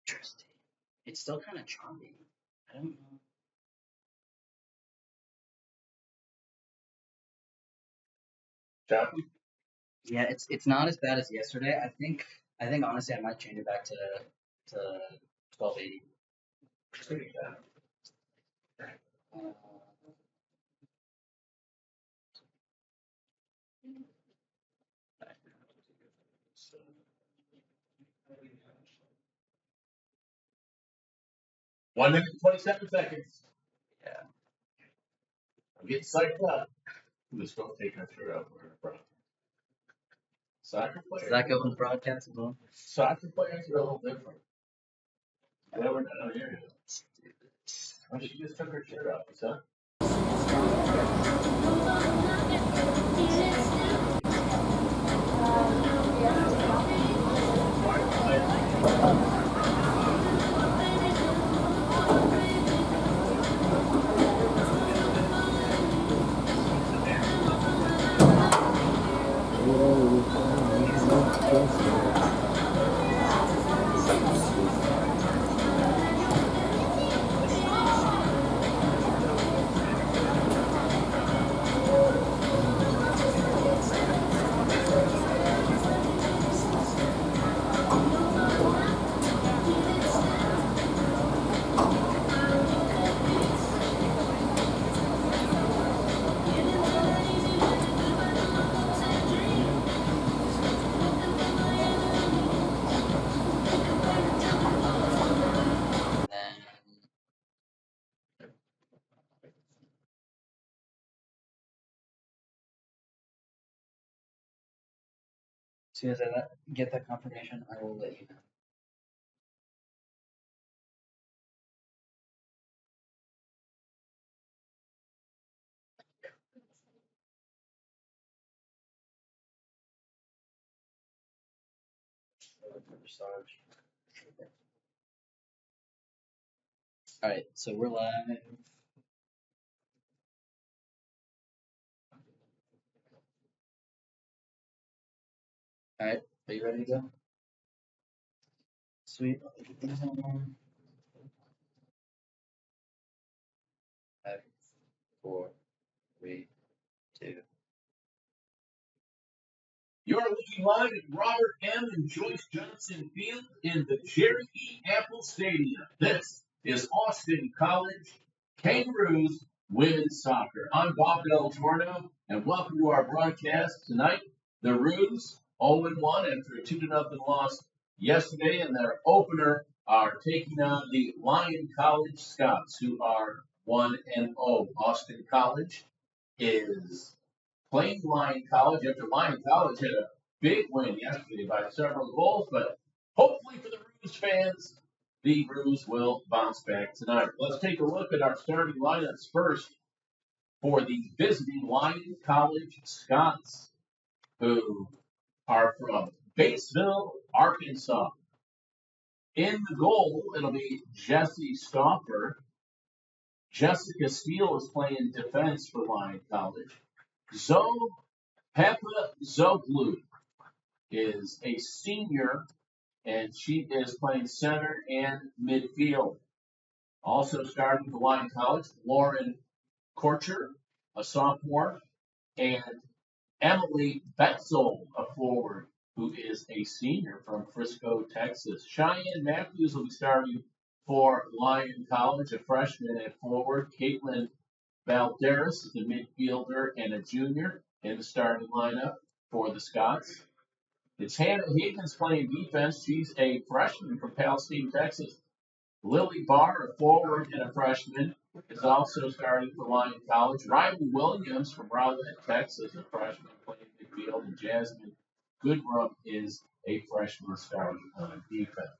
Interesting. It's still kind of choppy. I don't know. Choppy? Yeah, it's not as bad as yesterday. I think honestly I might change it back to 1280. Uh, 1 minute and 27 seconds. yeah. I'm getting psyched up. This girl taking her shirt out for her front. Soccer Does players. that go in the broadcast as well? Soccer players are a little different. Yeah, we're not here. Oh, she just took her shirt off. What's that? Then as soon as I get that confirmation, I will let you know. All right, so we're live. All right, are you ready to go? Sweet. I'll put these on. 5, 4, 3, 2. You're looking live at Robert M. and Joyce Johnson Field in the Jerry E. Apple Stadium. This is Austin College Kangaroos women's soccer. I'm Bob Del Torno, and welcome to our broadcast tonight. The Roos 0-1 after a 2-0 loss yesterday, and their opener are taking on the Lyon College Scots, who are 1-0. Austin College is playing Lyon College after Lyon College had a big win yesterday by several goals, but hopefully for the Roos fans, the Roos will bounce back tonight. Let's take a look at our starting lineups first for the visiting Lyon College Scots, who are from Batesville, Arkansas. In the goal, it'll be Jesse Stauffer. Jessica Steele is playing defense for Lyon College. Peppa Zoglu is a senior, and she is playing center and midfield. Also starting for Lyon College, Lauren Korcher, a sophomore, and Emily Betzel, a forward, who is a senior from Frisco, Texas. Cheyenne Matthews will be starting for Lyon College, a freshman at forward. Caitlin Valderas is a midfielder and a junior in the starting lineup for the Scots. It's Hannah Higgins playing defense. She's a freshman from Palestine, Texas. Lily Barr, a forward and a freshman, is also starting for Lyon College. Riley Williams from Rowlett, Texas, a freshman playing midfield. And Jasmine Goodrum is a freshman starting on defense.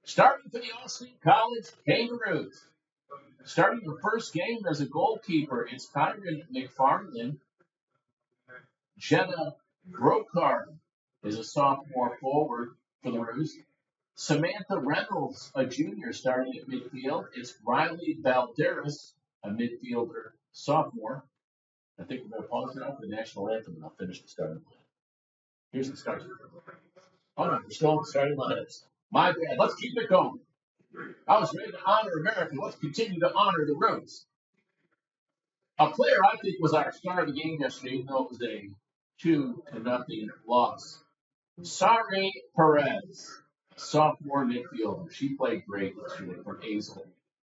Starting for the Austin College Kangaroos. Starting the first game as a goalkeeper, it's Kyron McFarland. Jenna Brokard is a sophomore forward for the Roos. Samantha Reynolds, a junior, starting at midfield. It's Riley Valderas, a midfielder, sophomore. I think we're going to pause now for the national anthem, and I'll finish the starting line. Here's the starting line. Oh, no, we're still on the starting lineups. My bad. Let's keep it going. I was ready to honor America. Let's continue to honor the roots. A player I think was our star of the game yesterday, even though it was a 2-0 loss. Sari Perez, sophomore midfielder. She played great yesterday for Hazel,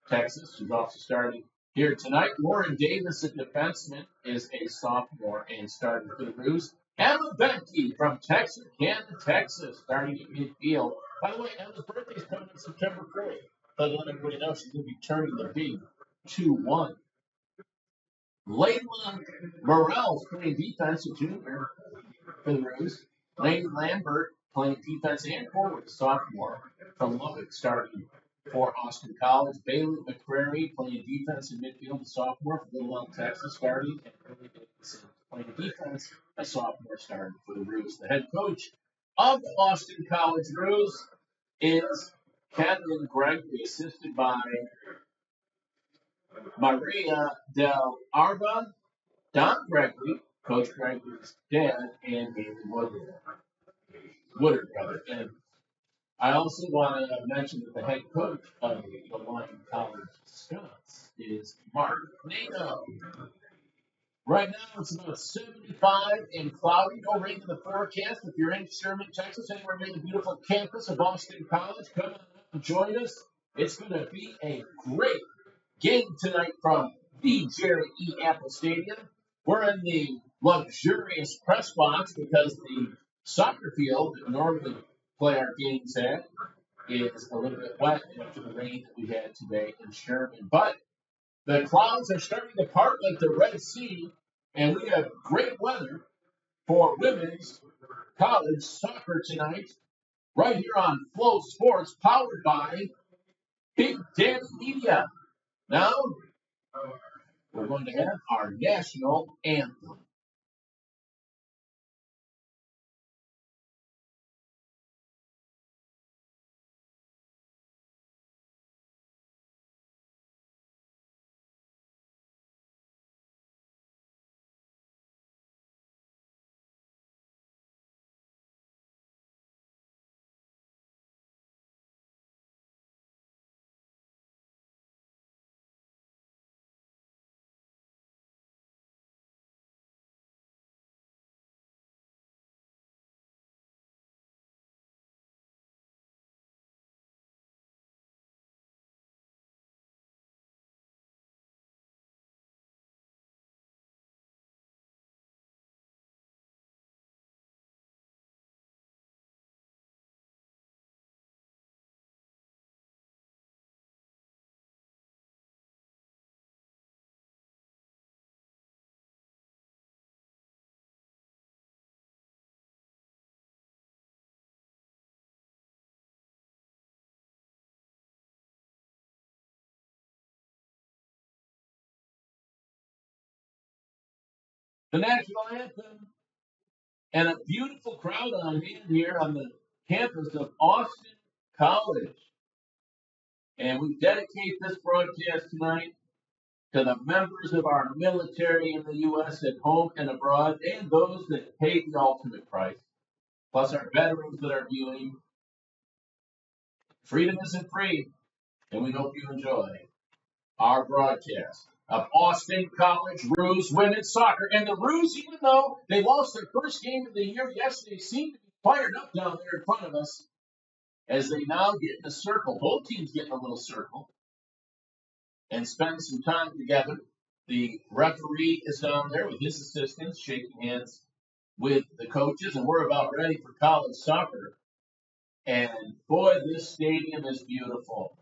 Texas. She's also starting here tonight. Lauren Davis, a defenseman, is a sophomore and starting for the Roos. Emma Benke from Texarkana, Texas, starting at midfield. By the way, Emma's birthday is coming on September 3rd. But let everybody know she's going to be turning the big 2-1. Layla Morrell's playing defense, a junior for the Roos. Lady Lambert playing defense and forward, sophomore from Lubbock, starting for Austin College. Bailey McCrary playing defense and midfield, a sophomore for Little Elm, Texas, starting. And Billy Davidson playing defense, a sophomore, starting for the Roos. The head coach of the Austin College Roos is Kathleen Gregory, assisted by Maria Del Arba, Don Gregory, Coach Gregory's dad, and David Woodard, brother. And I also want to mention that the head coach of the Lyon College Scots is Mark Nato. Right now it's about 75 and cloudy. Go right into the forecast. If you're in Sherman, Texas, anywhere near the beautiful campus of Austin College, come on up and join us. It's going to be a great game tonight from the Jerry E. Apple Stadium. We're in the luxurious press box because the soccer field that we normally play our games at is a little bit wet after the rain that we had today in Sherman. But the clouds are starting to part like the Red Sea, and we have great weather for women's college soccer tonight, right here on Flow Sports, powered by Big Daddy Media. Now, we're going to have our national anthem. The national anthem and a beautiful crowd on hand here on the campus of Austin College. And we dedicate this broadcast tonight to the members of our military in the U.S. at home and abroad, and those that paid the ultimate price, plus our veterans that are viewing. Freedom isn't free, and we hope you enjoy our broadcast of Austin College Roos women's soccer. And the Roos, even though they lost their first game of the year yesterday, seem to be fired up down there in front of us as they now get in a circle. Both teams get in a little circle and spend some time together. The referee is down there with his assistants shaking hands with the coaches, and we're about ready for college soccer. And boy, this stadium is beautiful.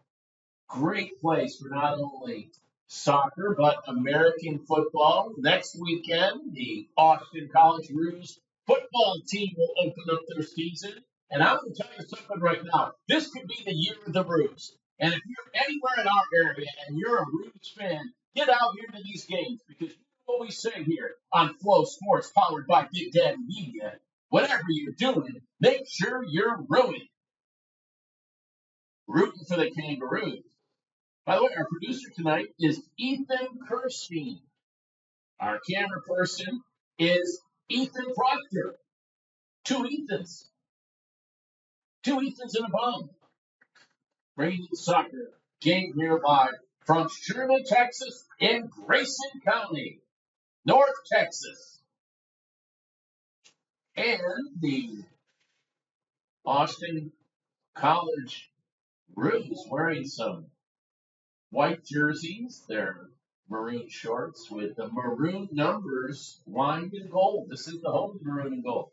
Great place for not only soccer, but American football. Next weekend, the Austin College Roos football team will open up their season. And I'm going to tell you something right now. This could be the year of the Roos. And if you're anywhere in our area and you're a Roos fan, get out here to these games because you know what we say here on Flow Sports, powered by Big Daddy Media. Whatever you're doing, make sure you're rooting for the Kangaroos. By the way, our producer tonight is Ethan Kirstein. Our camera person is Ethan Proctor. Two Ethans. Two Ethans in a bomb. bringing you soccer game nearby from Sherman, Texas, in Grayson County, North Texas. And the Austin College Roos wearing some white jerseys. They're maroon shorts with the maroon numbers lined in gold. This is the home of maroon and gold.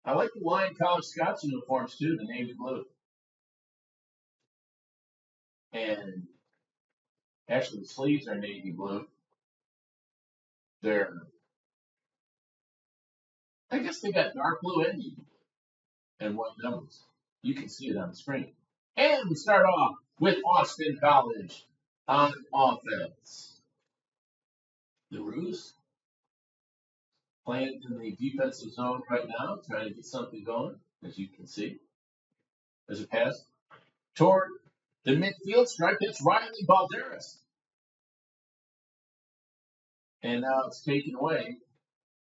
I like the Lyon College Scots uniforms too, the navy blue. And actually, the sleeves are navy blue. I guess they got dark blue and navy blue and white numbers. You can see it on the screen. And we start off with Austin College on offense. The Roos playing in the defensive zone right now, trying to get something going, as you can see. There's a pass toward the midfield stripe. It's Riley Balderas. And now it's taken away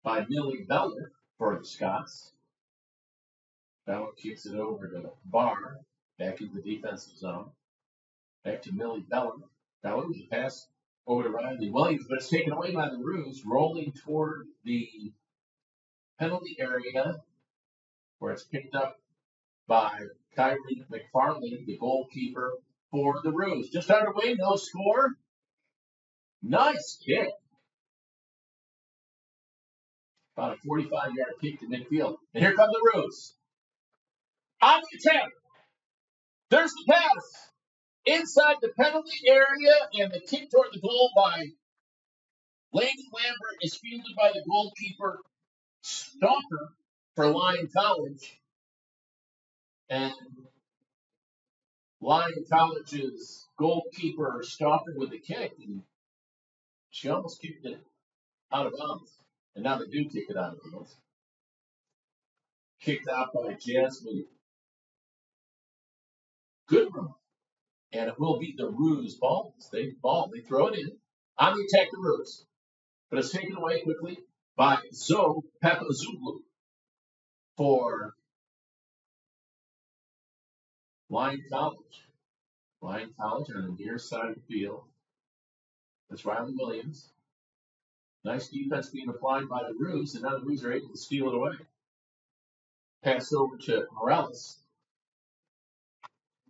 by Millie Beller for the Scots. Beller kicks it over to Barr, back into the defensive zone. Back to Millie Beller. Beller with a pass over to Riley Williams, but it's taken away by the Roos, rolling toward the penalty area where it's picked up by Kyrie McFarlane, the goalkeeper for the Roos. Just underway, no score. Nice kick. About a 45-yard kick to midfield. And here come the Roos. On the attack. There's the pass. Inside the penalty area, and the kick toward the goal by Lady Lambert is fielded by the goalkeeper, Stalker, for Lyon College. And Lyon College's goalkeeper, Stalker, with the kick, and she almost kicked it out of bounds. And now they do kick it out of bounds. Kicked out by Jasmine Goodrum. And it will be the Roos ball. They throw it in. On the attack, the Roos. But it's taken away quickly by Zoe Papazoglu for Lyon College. Lyon College on the near side of the field. That's Riley Williams. Nice defense being applied by the Roos, and now the Roos are able to steal it away. Pass over to Morales.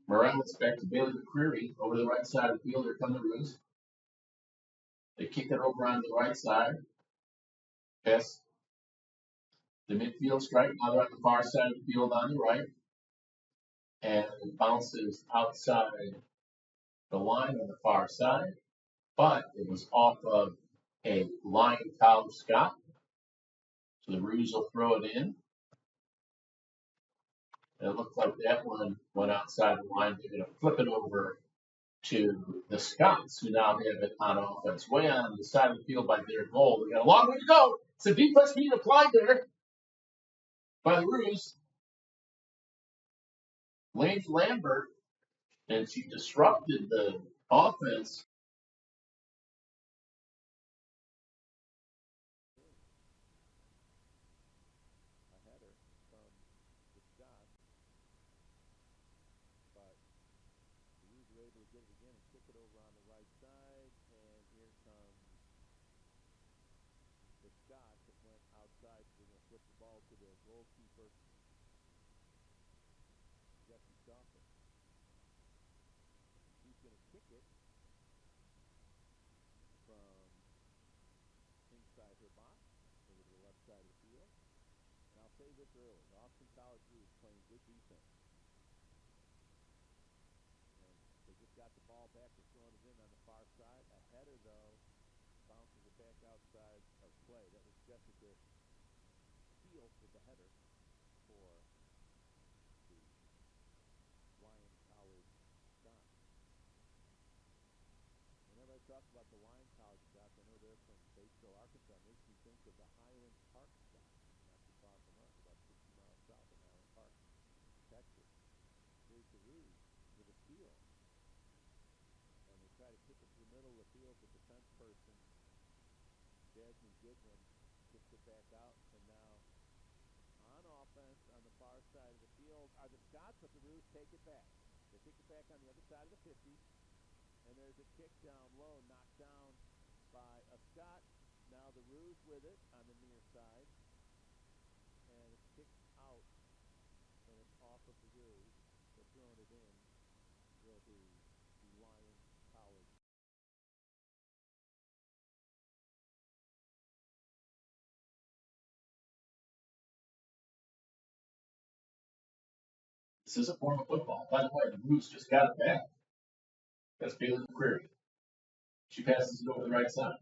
Morales back to Bailey McCreary over the right side of the field. Here come the Roos. They kick it over on the right side. Pass the midfield strike. Now they're on the far side of the field on the right. And it bounces outside the line on the far side. But it was off of a Lyon College Scot. So the Roos will throw it in. And it looked like that one went outside the line. They're going to flip it over to the Scots, who now have it on offense. Way on the side of the field by their goal. They got a long way to go. It's a defense being applied there by the Roos. Lady Lambert, and she disrupted the offense. A header from the Scots, but the Roos were able to get it again and kick it over on the right side, and here comes the Scots. It went outside, so they're going to flip the ball to their goalkeeper, Jesse Stalker. He's going to kick it from inside her box over to the left side of the field. And I'll say this early, the Austin College Roos playing good defense. And they just got the ball back. They're throwing it in on the far side. A header, though, bounces it back outside of play. That was Jessica Steele with the header for the Lyon College Scots. Whenever I talk about the Lyon College Scots, I know they're from Batesville, Arkansas. It makes me think of the Highland Park Scots, not too far from us, about 60 miles south of Highland Park, Texas. Here's the Roos with a steal. And they try to kick it to the middle of the field. The defense person, Jasmine Goodwin, kicks it back out. And now on offense on the far side of the field are the Scots, but the Roos take it back. They kick it back on the other side of the 50. And there's a kick down low, knocked down by a Scot. Now the Roos with it on the near side. And it's kicked out. And it's off of the Roos. They're throwing it in. Will be the Lyon College. This is a form of football. By the way, the Roos just got it back. That's Bailey McCreary. She passes it over the right side.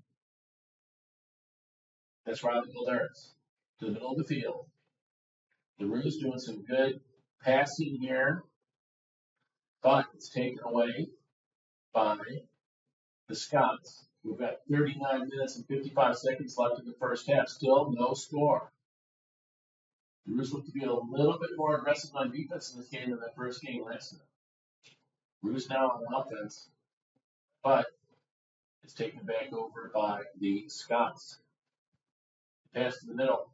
That's Riley Hildaris to the middle of the field. The Roos doing some good passing here, but it's taken away by the Scots. We've got 39 minutes and 55 seconds left in the first half. Still no score. The Roos look to be a little bit more aggressive on defense in this game than the first game last night. Roos now on offense, but it's taken back over by the Scots. Pass to the middle.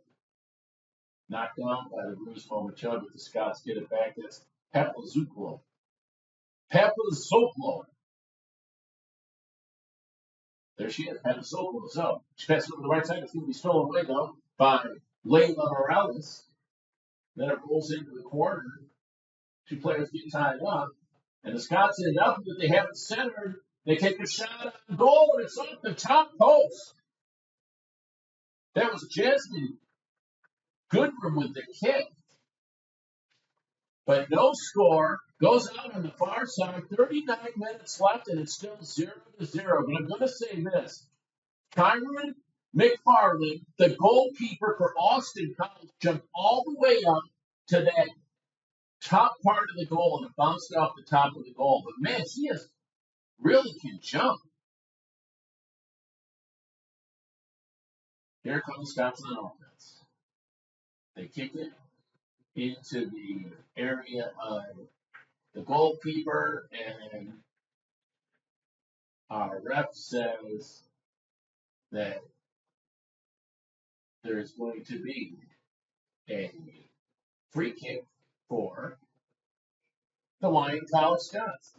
Knocked down by the Roos momentarily, but the Scots get it back. That's Papazuklo. There she is, Papazuklo. So she passes over the right side. It's going to be stolen away, though, by Layla Morales. Then it rolls into the corner. Two players get tied up. And the Scots end up that they have it centered. They take a shot on goal, and it's off the top post. That was Jasmine Goodrum with the kick. But no score. Goes out on the far side. 39 minutes left, and it's still 0-0. But I'm going to say this. Kyron McFarland, the goalkeeper for Austin College, jumped all the way up to that top part of the goal and bounced off the top of the goal. But, man, she really can jump. Here comes Scots on offense. They kick it into the area of the goalkeeper, and our ref says that there's going to be a free kick for the Lyon College Scots.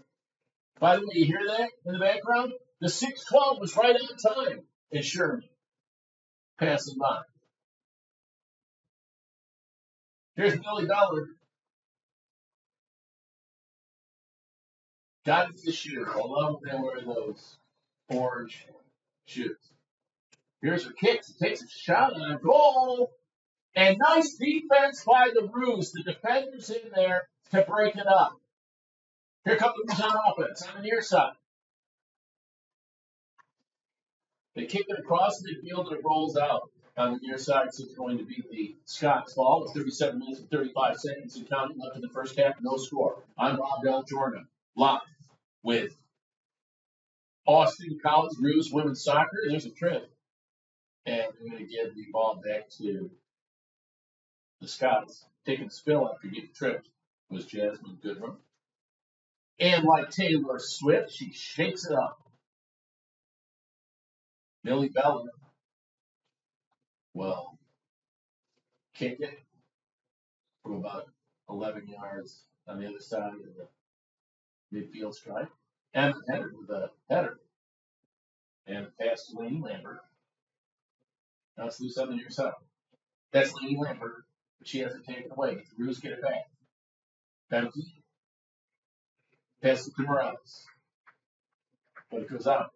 By the way, you hear that in the background? The 6-12 was right on time in Sherman. Passing by. Here's Millie Beller. Got into the shoe. I love when they wear those orange shoes. Here's her kick. She takes a shot on goal. And nice defense by the Roos. The defender's in there to break it up. Here comes the Roos on offense on the near side. They kick it across midfield and it rolls out on the near side. So it's going to be the Scots ball with 37 minutes and 35 seconds and counting left in the first half. No score. I'm Rob Del Jordan, live with Austin College Roos women's soccer. There's a trip. And we're going to give the ball back to the Scots. Taking a spill after getting tripped was Jasmine Goodrum. And like Taylor Swift, she shakes it up. Millie Beller will kick it from about 11 yards on the other side of the midfield stripe. And header with a header. And a pass to Lainey Lambert. Now it's loose on the near side. That's Lainey Lambert, but she hasn't taken away. The Roos get it back. Penalty. Pass it to Morales. But it goes out.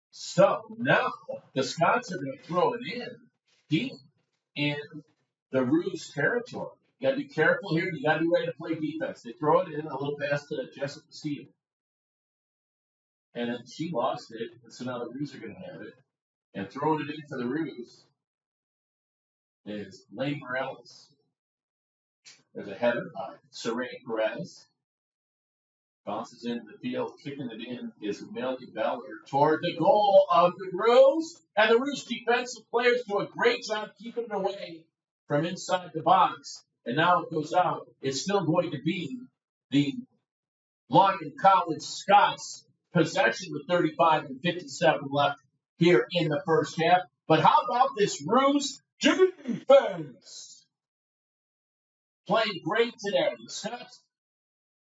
So now the Scots are going to throw it in deep in the Roos territory. You got to be careful here. You got to be ready to play defense. They throw it in a little pass to Jessica Steele. And then she lost it, and so now the Roos are going to have it. And throwing it in for the Roos is Lane Morales. There's a header by Saray Perez. Bounces into the field, kicking it in is Millie Beller toward the goal of the Roos. And the Roos defensive players do a great job keeping it away from inside the box. And now it goes out. It's still going to be the Lyon College Scots possession with 35 and 57 left here in the first half. But how about this Roos defense? playing great today. The Scots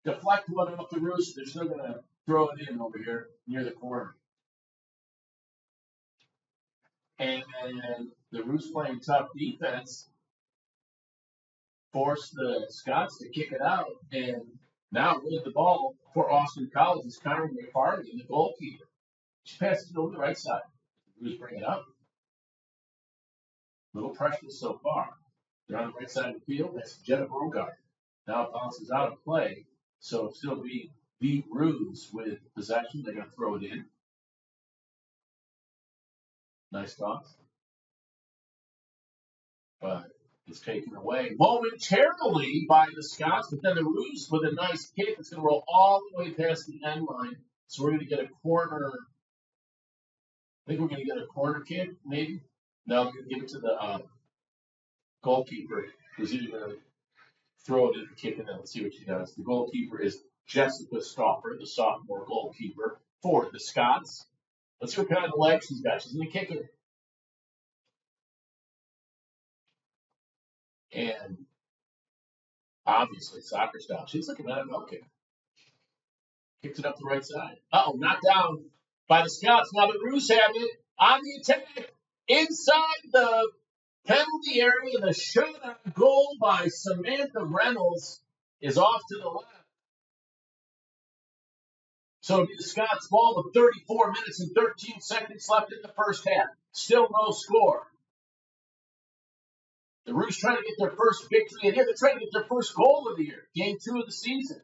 deflect one off the Roos. They're still going to throw it in over here near the corner. And the Roos playing tough defense forced the Scots to kick it out. And now with the ball for Lyon College is Connor McFarland, the goalkeeper. She passes it over the right side. The Roos bring it up. Little pressure so far. They're on the right side of the field. That's Jenna Brogard. Now it bounces out of play. So it'll still be the Roos with possession. They're going to throw it in. Nice toss. But it's taken away momentarily by the Scots. But then the Roos with a nice kick. It's going to roll all the way past the end line. So we're going to get a corner. I think we're going to get a corner kick, maybe. No, we're going to give it to the goalkeeper, who's either going to throw it in or kick it in. Let's see what she does. The goalkeeper is Jessica Stauffer, the sophomore goalkeeper for the Scots. Let's see what kind of leg she's got. She's going to kick it. And obviously, soccer style. She's looking at it. Okay. Kicks it up the right side. Knocked down by the Scots. Now the Roos have it on the attack. Inside the penalty area, the shot on goal by Samantha Reynolds is off to the left. So it'll be the Scots' ball with 34 minutes and 13 seconds left in the first half. Still no score. The Roos trying to get their first victory, and here they're trying to get their first goal of the year. Game 2 of the season.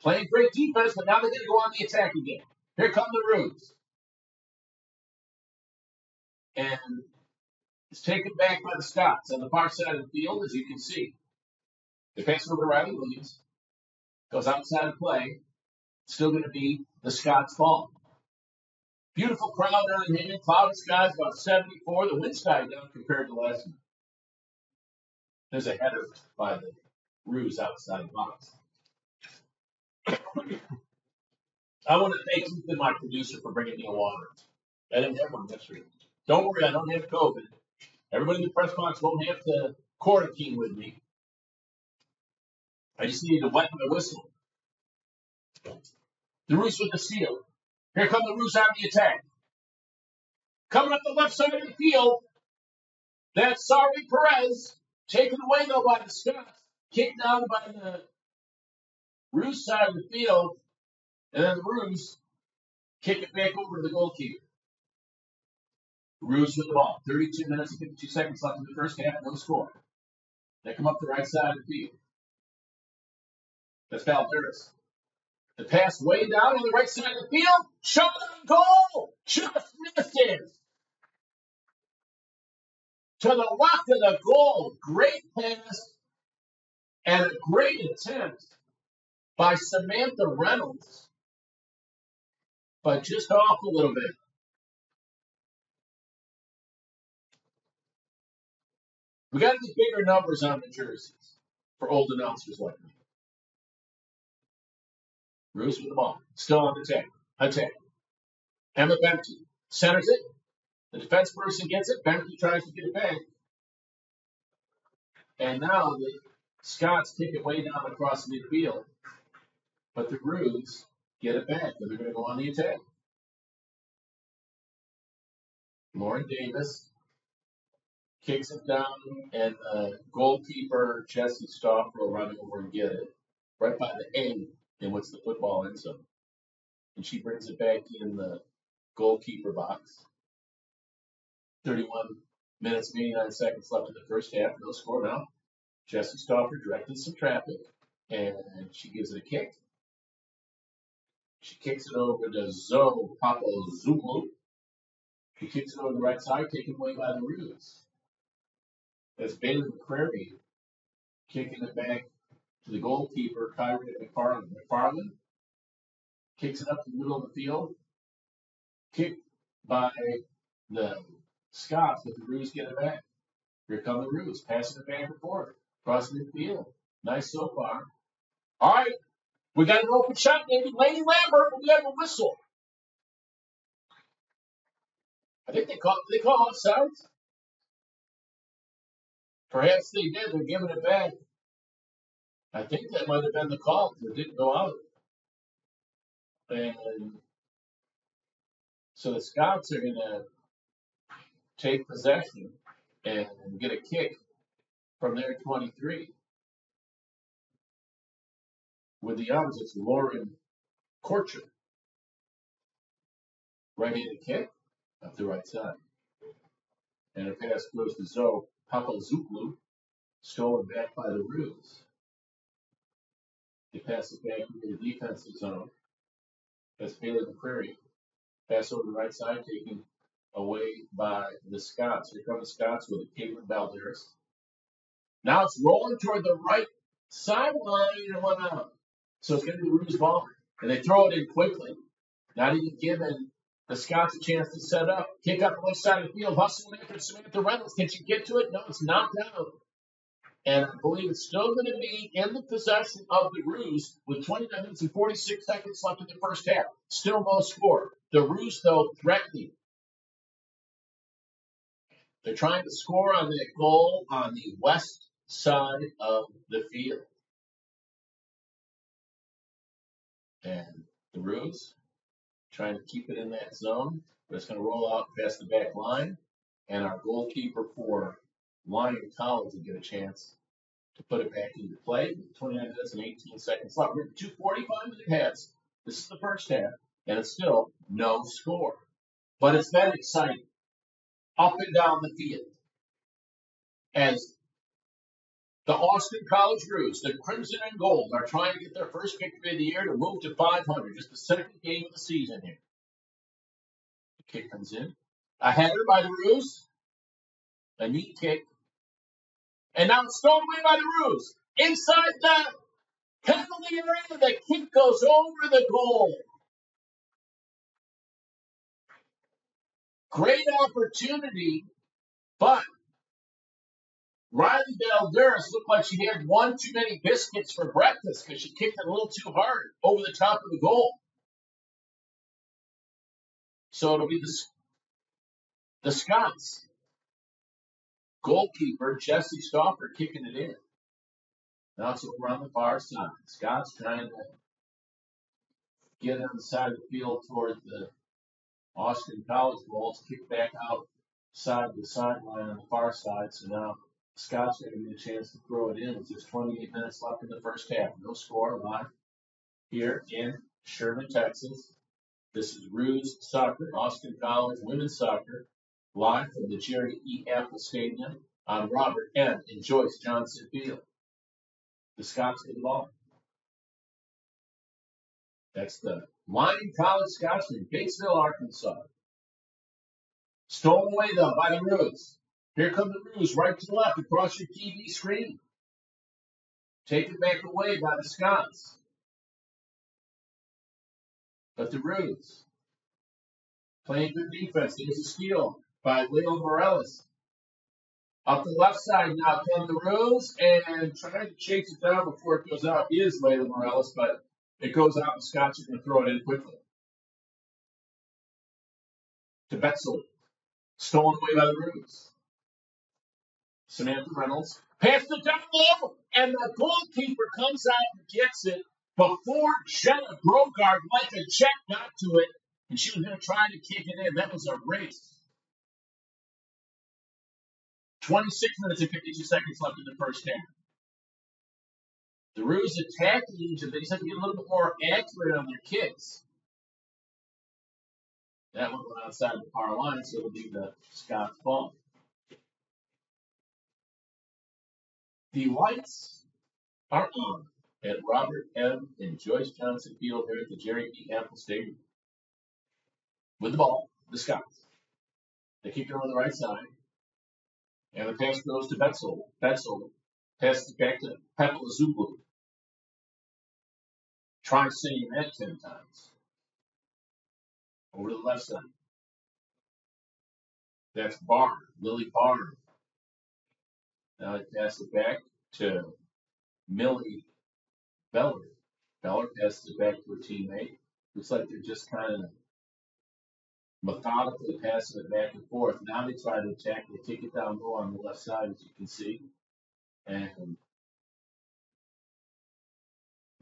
Playing great defense, but now they're going to go on the attack again. Here come the Roos. And it's taken back by the Scots on the far side of the field, as you can see. They pass it over to Riley Williams. Goes outside of play. Still going to be the Scots' ball. Beautiful crowd on hand. Cloudy skies, about 74. The wind sky down compared to last night. There's a header by the Roos outside the box. I want to thank Ethan, my producer, for bringing me a water. I didn't have one yesterday. Don't worry, I don't have COVID. Everybody in the press box won't have to quarantine with me. I just need to wet my whistle. The Roos with the steal. Here come the Roos on the attack. Coming up the left side of the field, that's Sari Perez. Taken away, though, by the Scots. Kicked down by the Roos side of the field. And then the Roos kick it back over to the goalkeeper. Roos with the ball. 32 minutes and 52 seconds left in the first half. No score. They come up the right side of the field. That's Valderas. The pass way down on the right side of the field. Shot on goal. Just misses. To the left of the goal. Great pass and a great attempt by Samantha Reynolds. But just off a little bit. We got to get bigger numbers on the jerseys for old announcers like me. Roos with the ball. Still on the attack. Emma Bempty centers it. The defense person gets it. Bempty tries to get it back. And now the Scots kick it way down across midfield. But the Roos get it back. And they're going to go on the attack. Lauren Davis kicks it down. And the goalkeeper, Jesse Stauffer, will run over and get it. Right by the A in what's the football end zone. And she brings it back in the goalkeeper box. 31 minutes, 89 seconds left in the first half. No score now. Jesse Stauffer directed some traffic, and she gives it a kick. She kicks it over to Zoe Papazoglou. She kicks it over the right side, taken away by the Roos. That's Bailey McCrary kicking it back to the goalkeeper, Kyrie McFarland. McFarland kicks it up to the middle of the field. Kicked by the Scots, but the Roos get it back. Here come the Roos, passing it back and forth. Across midfield. Nice so far. All right. We got an open shot, maybe. Lady Lambert, we have a whistle. I think they call offsides. Perhaps they did. They're giving it back. I think that might have been the call because it didn't go out. And so the Scots are going to take possession and get a kick from their 23. With the Youngs, it's Lauren Korcher. Right-handed kick up the right side. And a pass goes to Zoe Papazoglu, stolen back by the Roos. They pass it back into the defensive zone. That's Bailey McCreary. Pass over the right side, taken away by the Scots. Here come the Scots with it, Caitlin Balderas. Now it's rolling toward the right sideline and went out. So it's going to be the Roos ball. And they throw it in quickly. Not even giving the Scots a chance to set up. Kick up the left side of the field. Hustling after Samantha Reynolds. Can she get to it? No, it's knocked out. And I believe it's still going to be in the possession of the Roos with 29 minutes and 46 seconds left in the first half. Still no score. The Roos, though, threatening. They're trying to score on that goal on the west side of the field. And the Roos trying to keep it in that zone, but it's going to roll out past the back line. And our goalkeeper for Lyon College will get a chance to put it back into play with 29 minutes and 18 seconds left. We're at 2:45-minute halves. This is the first half, and it's still no score. But it's been exciting up and down the field as the Austin College Roos, the Crimson and Gold, are trying to get their first victory of the year to move to 500, just the second game of the season here. The kick comes in. A header by the Roos. A neat kick. And now it's thrown away by the Roos. Inside the penalty area, the kick goes over the goal. Great opportunity, but Riley Balderas looked like she had one too many biscuits for breakfast because she kicked it a little too hard over the top of the goal. So it'll be the Scots. Goalkeeper Jesse Stauffer kicking it in. Now it's over on the far side. Scots trying to get on the side of the field toward the Austin College goal. It's kicked back outside the sideline on the far side. So now Scots are going to get a chance to throw it in with just 28 minutes left in the first half. No score live here in Sherman, Texas. This is Roos Soccer, Austin College women's soccer, live from the Jerry E. Apple Stadium on Robert M. and Joyce Johnson Field. The Scots get the ball. That's the Lyon College Scots from Batesville, Arkansas. Stolen away, though, by the Roos. Here come the Roos, right to left across your TV screen. Taken back away by the Scots. But the Roos playing good defense. There's a steal by Leo Morales. Up the left side now come the Roos, and trying to chase it down before it goes out is Leo Morales, but it goes out and Scots are going to throw it in quickly. To Betzel. Stolen away by the Roos. Samantha Reynolds passed it down low, and the goalkeeper comes out and gets it before Jenna Brogard, like a check, got to it, and she was going to try to kick it in. That was a race. 26 minutes and 52 seconds left in the first half. The Roos attacking each other. They just have to get a little bit more accurate on their kicks. That one went outside the far line, so it'll be the Scots ball. The lights are on at Robert M. and Joyce Johnson Field here at the Jerry E. Apple Stadium. With the ball, the Scots. They kick it on the right side. And the pass goes to Betzel. Betzel passes it back to Papazoglu. Try saying that 10 times. Over to the left side. That's Barn, Lily Barn. Now they pass it back to Millie Beller. Beller passes it back to her teammate. Looks like they're just kind of methodically passing it back and forth. Now they try to attack. They kick it down low on the left side, as you can see. And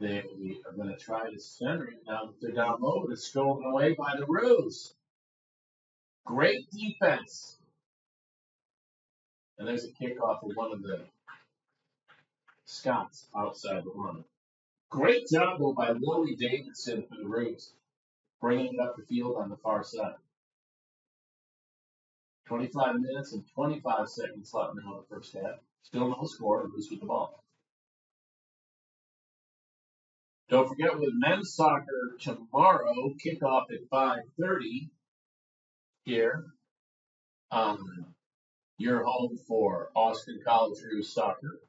They are going to try to center it now that they're down low, but it's stolen away by the Roos. Great defense. And there's a kickoff of one of the Scots outside the line. Great job, though, by Lily Davidson for the Roos, bringing it up the field on the far side. 25 minutes and 25 seconds left now in the first half. Still no score, Roos with the ball. Don't forget, with men's soccer tomorrow, kickoff at 5:30 here on your home for Austin College Roos soccer.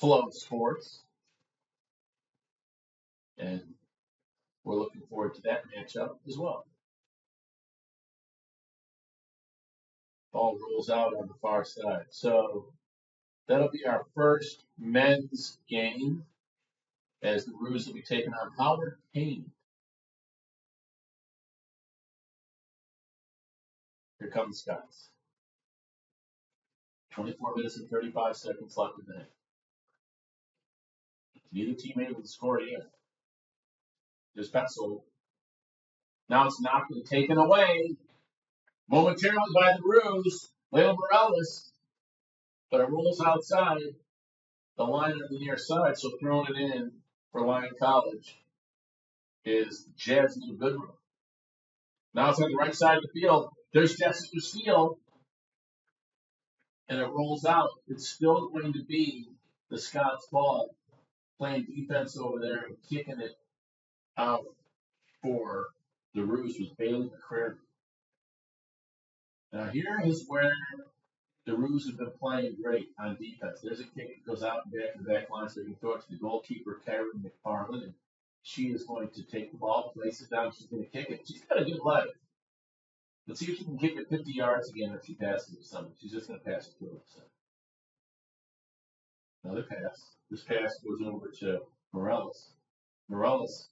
FloSports. And we're looking forward to that matchup as well. Ball rolls out on the far side. So that'll be our first men's game as the Roos will be taking on Howard Payne. Here come the Scots. 24 minutes and 35 seconds left in the half. Neither team able to score yet. There's Betzel. Now it's knocked and taken away momentarily by the Roos. Layla Morales. But it rolls outside the line on the near side, so throwing it in for Lyon College is Jasmine Goodrum. Now it's on the right side of the field. There's Jessica Steele, and it rolls out. It's still going to be the Scots ball, playing defense over there and kicking it out for the Roos with Bailey McCreary. Now here is where the Roos have been playing great on defense. There's a kick that goes out and back to the back line, so they can throw it to the goalkeeper, Karen McFarland, and she is going to take the ball, place it down. She's going to kick it. She's got a good leg. Let's see if she can kick it 50 yards again if she passes it to somebody. She's just going to pass it to her. So. Another pass. This pass goes over to Morales. Morales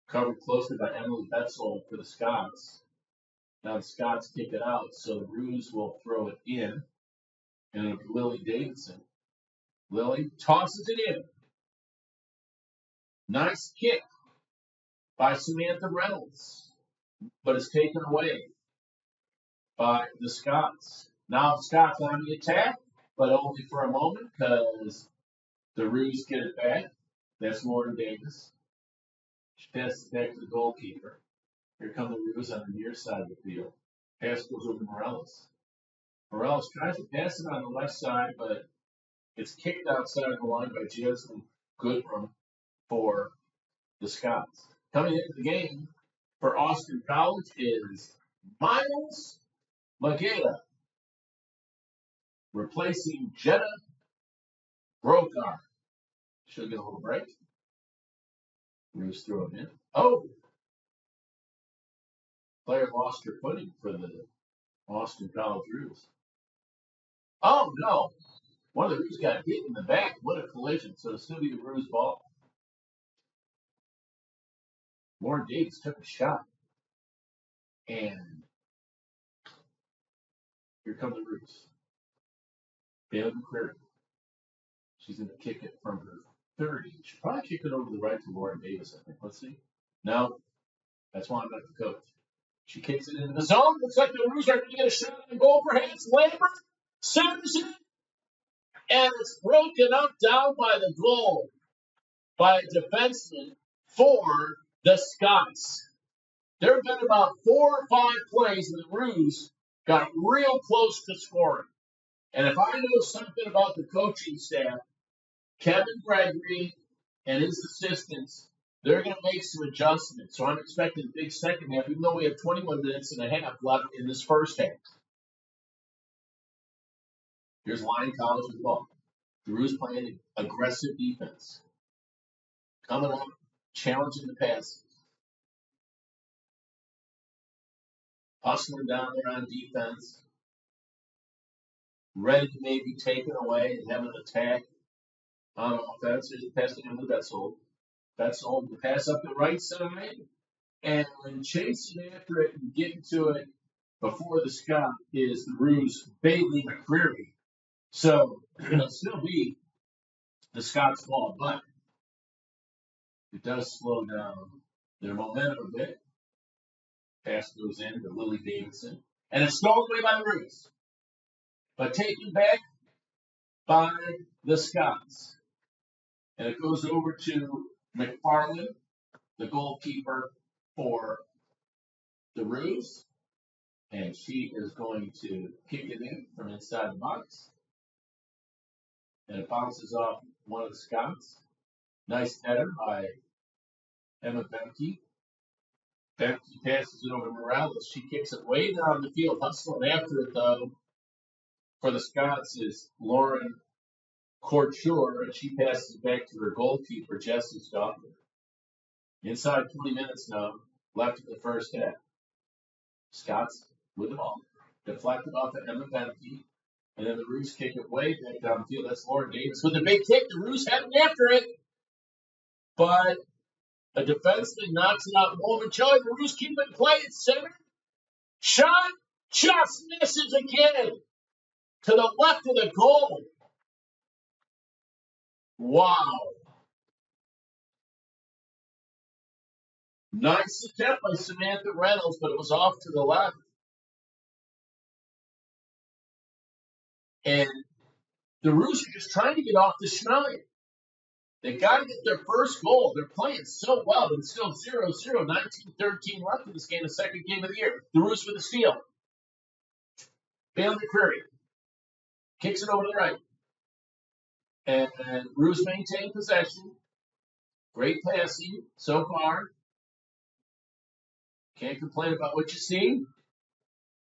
covered closely by Emily Betzel for the Scots. Now the Scots kick it out, so the Roos will throw it in. And it'll be Lily Davidson. Lily tosses it in. Nice kick by Samantha Reynolds. But it's taken away by the Scots. Now the Scots on the attack, but only for a moment because the Roos get it back. That's Lauren Davis. She passes it back to the goalkeeper. Here come the Roos on the near side of the field. Pass goes over to Morales. Morales tries to pass it on the left side, but it's kicked outside the line by Jasmine Goodrum for the Scots. Coming into the game for Austin College is Miles Mageda, replacing Jenna Brokar. She'll get a little break. Roos throw it in. Oh! Player lost her footing for the Austin College Roos. Oh, no. One of the Roos got hit in the back. What a collision. So it'll still be the Roos ball. Lauren Davis took a shot. And here come the Roos. Bailey McCreary. She's going to kick it from her 30. She'll probably kick it over the right to Lauren Davis, I think. Let's see. No. That's why I'm not the coach. She kicks it into the zone. Looks like the Roos are going to get a shot on goal. Perhaps Lambert centers it. And it's broken up down by the goal by a defenseman for the Scots. There have been about 4 or 5 plays where the Roos got real close to scoring. And if I know something about the coaching staff, Kevin Gregory and his assistants, they're going to make some adjustments. So I'm expecting a big second half, even though we have 21 minutes and a half left in this first half. Here's Lyon College with the ball. The Roos playing aggressive defense. Coming up, challenging the passes. Hustling down there on defense. Ready to maybe take it away and have an attack on offense. There's the pass to Emily Betzel. Betzel, the pass up the right side. And when chasing after it and getting to it before the Scot is the Roos' Bailey McCreary. So it'll still be the Scots ball, but it does slow down their momentum a bit. Pass goes in to Lily Davidson, and it's stolen away by the Roos, but taken back by the Scots. And it goes over to McFarland, the goalkeeper for the Roos, and she is going to kick it in from inside the box. And it bounces off one of the Scots. Nice header by Emma Bemke. Bemke passes it over to Morales. She kicks it way down the field. Hustling after it, though, for the Scots is Lauren Couture, and she passes it back to her goalkeeper, Jessie Stoffer. Inside 20 minutes now, left in the first half. Scots with the ball. Deflected off of Emma Bemke. And then the Roos kick it way back downfield. That's Lauren Davis with a big kick. The Roos heading after it. But a defenseman knocks it out momentarily. The Roos keep it in play at center. Shot just misses again to the left of the goal. Wow. Nice attempt by Samantha Reynolds, but it was off to the left. And the Roos are just trying to get off the schneid. They got to get their first goal. They're playing so well, but it's still 0-0, 19-13 left in this game, the second game of the year. The Roos with the steal. Bailey McCreary kicks it over to the right. And Roos maintain possession. Great passing so far. Can't complain about what you see.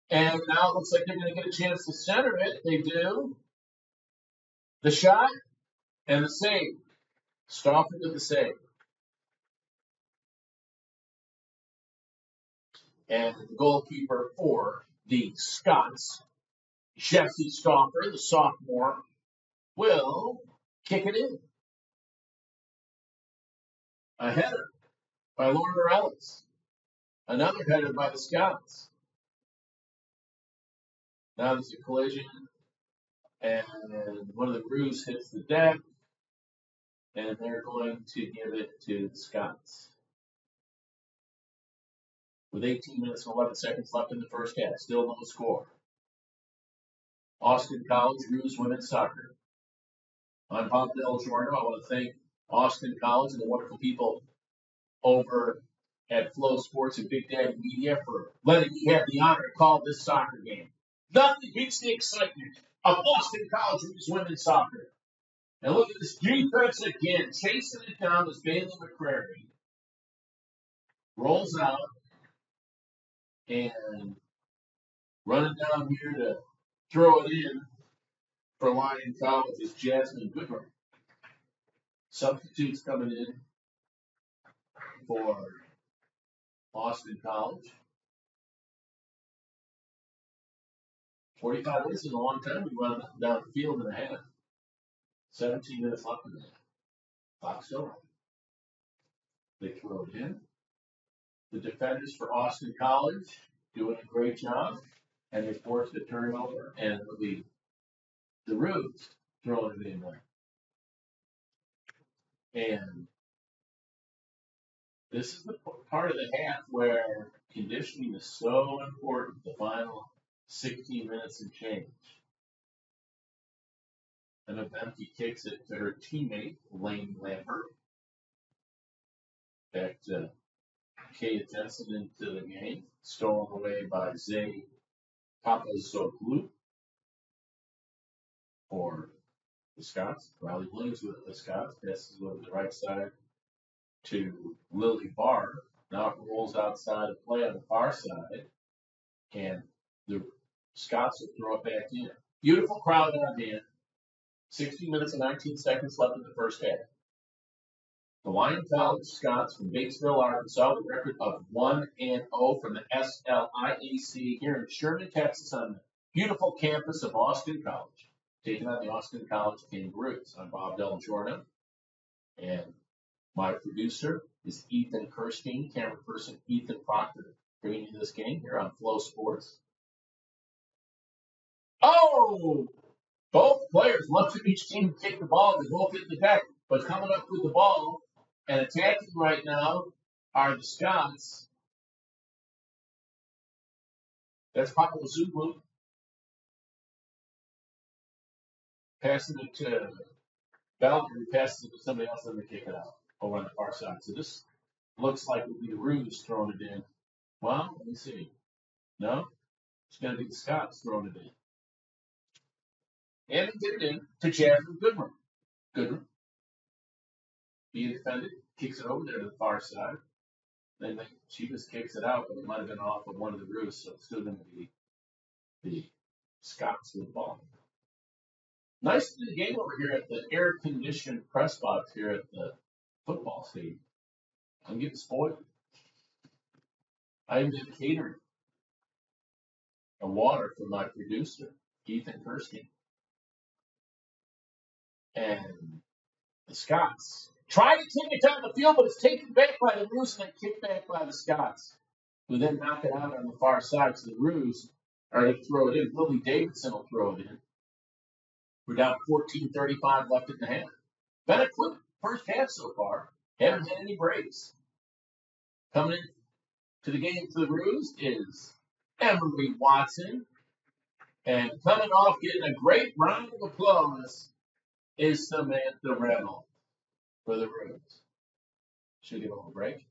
And now it looks like they're going to get a chance to center it. They do. The shot and the save. Stoffer with the save. And the goalkeeper for the Scots, Jessie Stoffer, the sophomore, will kick it in. A header by Lauren Morales. Another header by the Scots. Now there's a collision, and one of the Roos hits the deck, and they're going to give it to the Scots. With 18 minutes and 11 seconds left in the first half, still no score. Austin College, Roos Women's Soccer. I'm Bob Del Giorno. I want to thank Austin College and the wonderful people over at FloSports and Big Daddy Media for letting me have the honor to call this soccer game. Nothing beats the excitement of Austin College Women's Soccer. And look at this defense again, chasing it down as Bailey McCreary rolls out and running down here to throw it in for Lyon College is Jasmine Goodrum. Substitutes coming in for Austin College. 45 minutes is a long time. We run down the field and a half. 17 minutes left in the clock still running. They throw it in. The defenders for Austin College doing a great job, and they forced a turnover, and it'll be the Roos throwing it in there. And this is the part of the half where conditioning is so important, the final 16 minutes and change. And Bemke kicks it to her teammate, Lane Lambert. Back to Kaya Jensen into the game. Stolen away by Zay Papazoglu for the Scots. Riley Williams with the Scots. Passes over the right side to Lily Barr. Now it rolls outside of play on the far side. And the Scots will throw it back in. Beautiful crowd on hand. 16 minutes and 19 seconds left in the first half. The Lyon College Scots from Batesville, Arkansas, with a record of 1-0 from the SLIAC here in Sherman, Texas, on the beautiful campus of Austin College, taking on the Austin College Kangaroos. I'm Bob Del Giorno, and my producer is Ethan Kirstein, camera person Ethan Proctor, bringing you this game here on FloSports. Oh! Both players, one from each team, kick the ball. They both hit the deck. But coming up with the ball and attacking right now are the Scots. That's Papa Zulu. Passing it to Bell, who passes it to somebody else, and they kick it out over on the far side. So this looks like it would be the Ruse throwing it in. Well, let me see. No, it's going to be the Scots throwing it in. And they get it in to Jasmine Goodrum. Goodrum, being defended, kicks it over there to the far side. Then she just kicks it out, but it might have been off of one of the Ruse, so it's still going to be the Scots with the ball. Nice to the game over here at the air-conditioned press box here at the football stadium. I'm getting spoiled. I even did catering and water for my producer, Ethan Kursky. And the Scots try to take it down the field, but it's taken back by the Ruse and then kicked back by the Scots, who then knock it out on the far side. So the Ruse are going to throw it in. Lily Davidson will throw it in. We're down 14:35 left in the half. Been a quick first half so far. Haven't had any breaks. Coming in to the game for the Ruse is Emery Watson. And coming off getting a great round of applause is Samantha Reynolds for the Ruse. Should get a little break.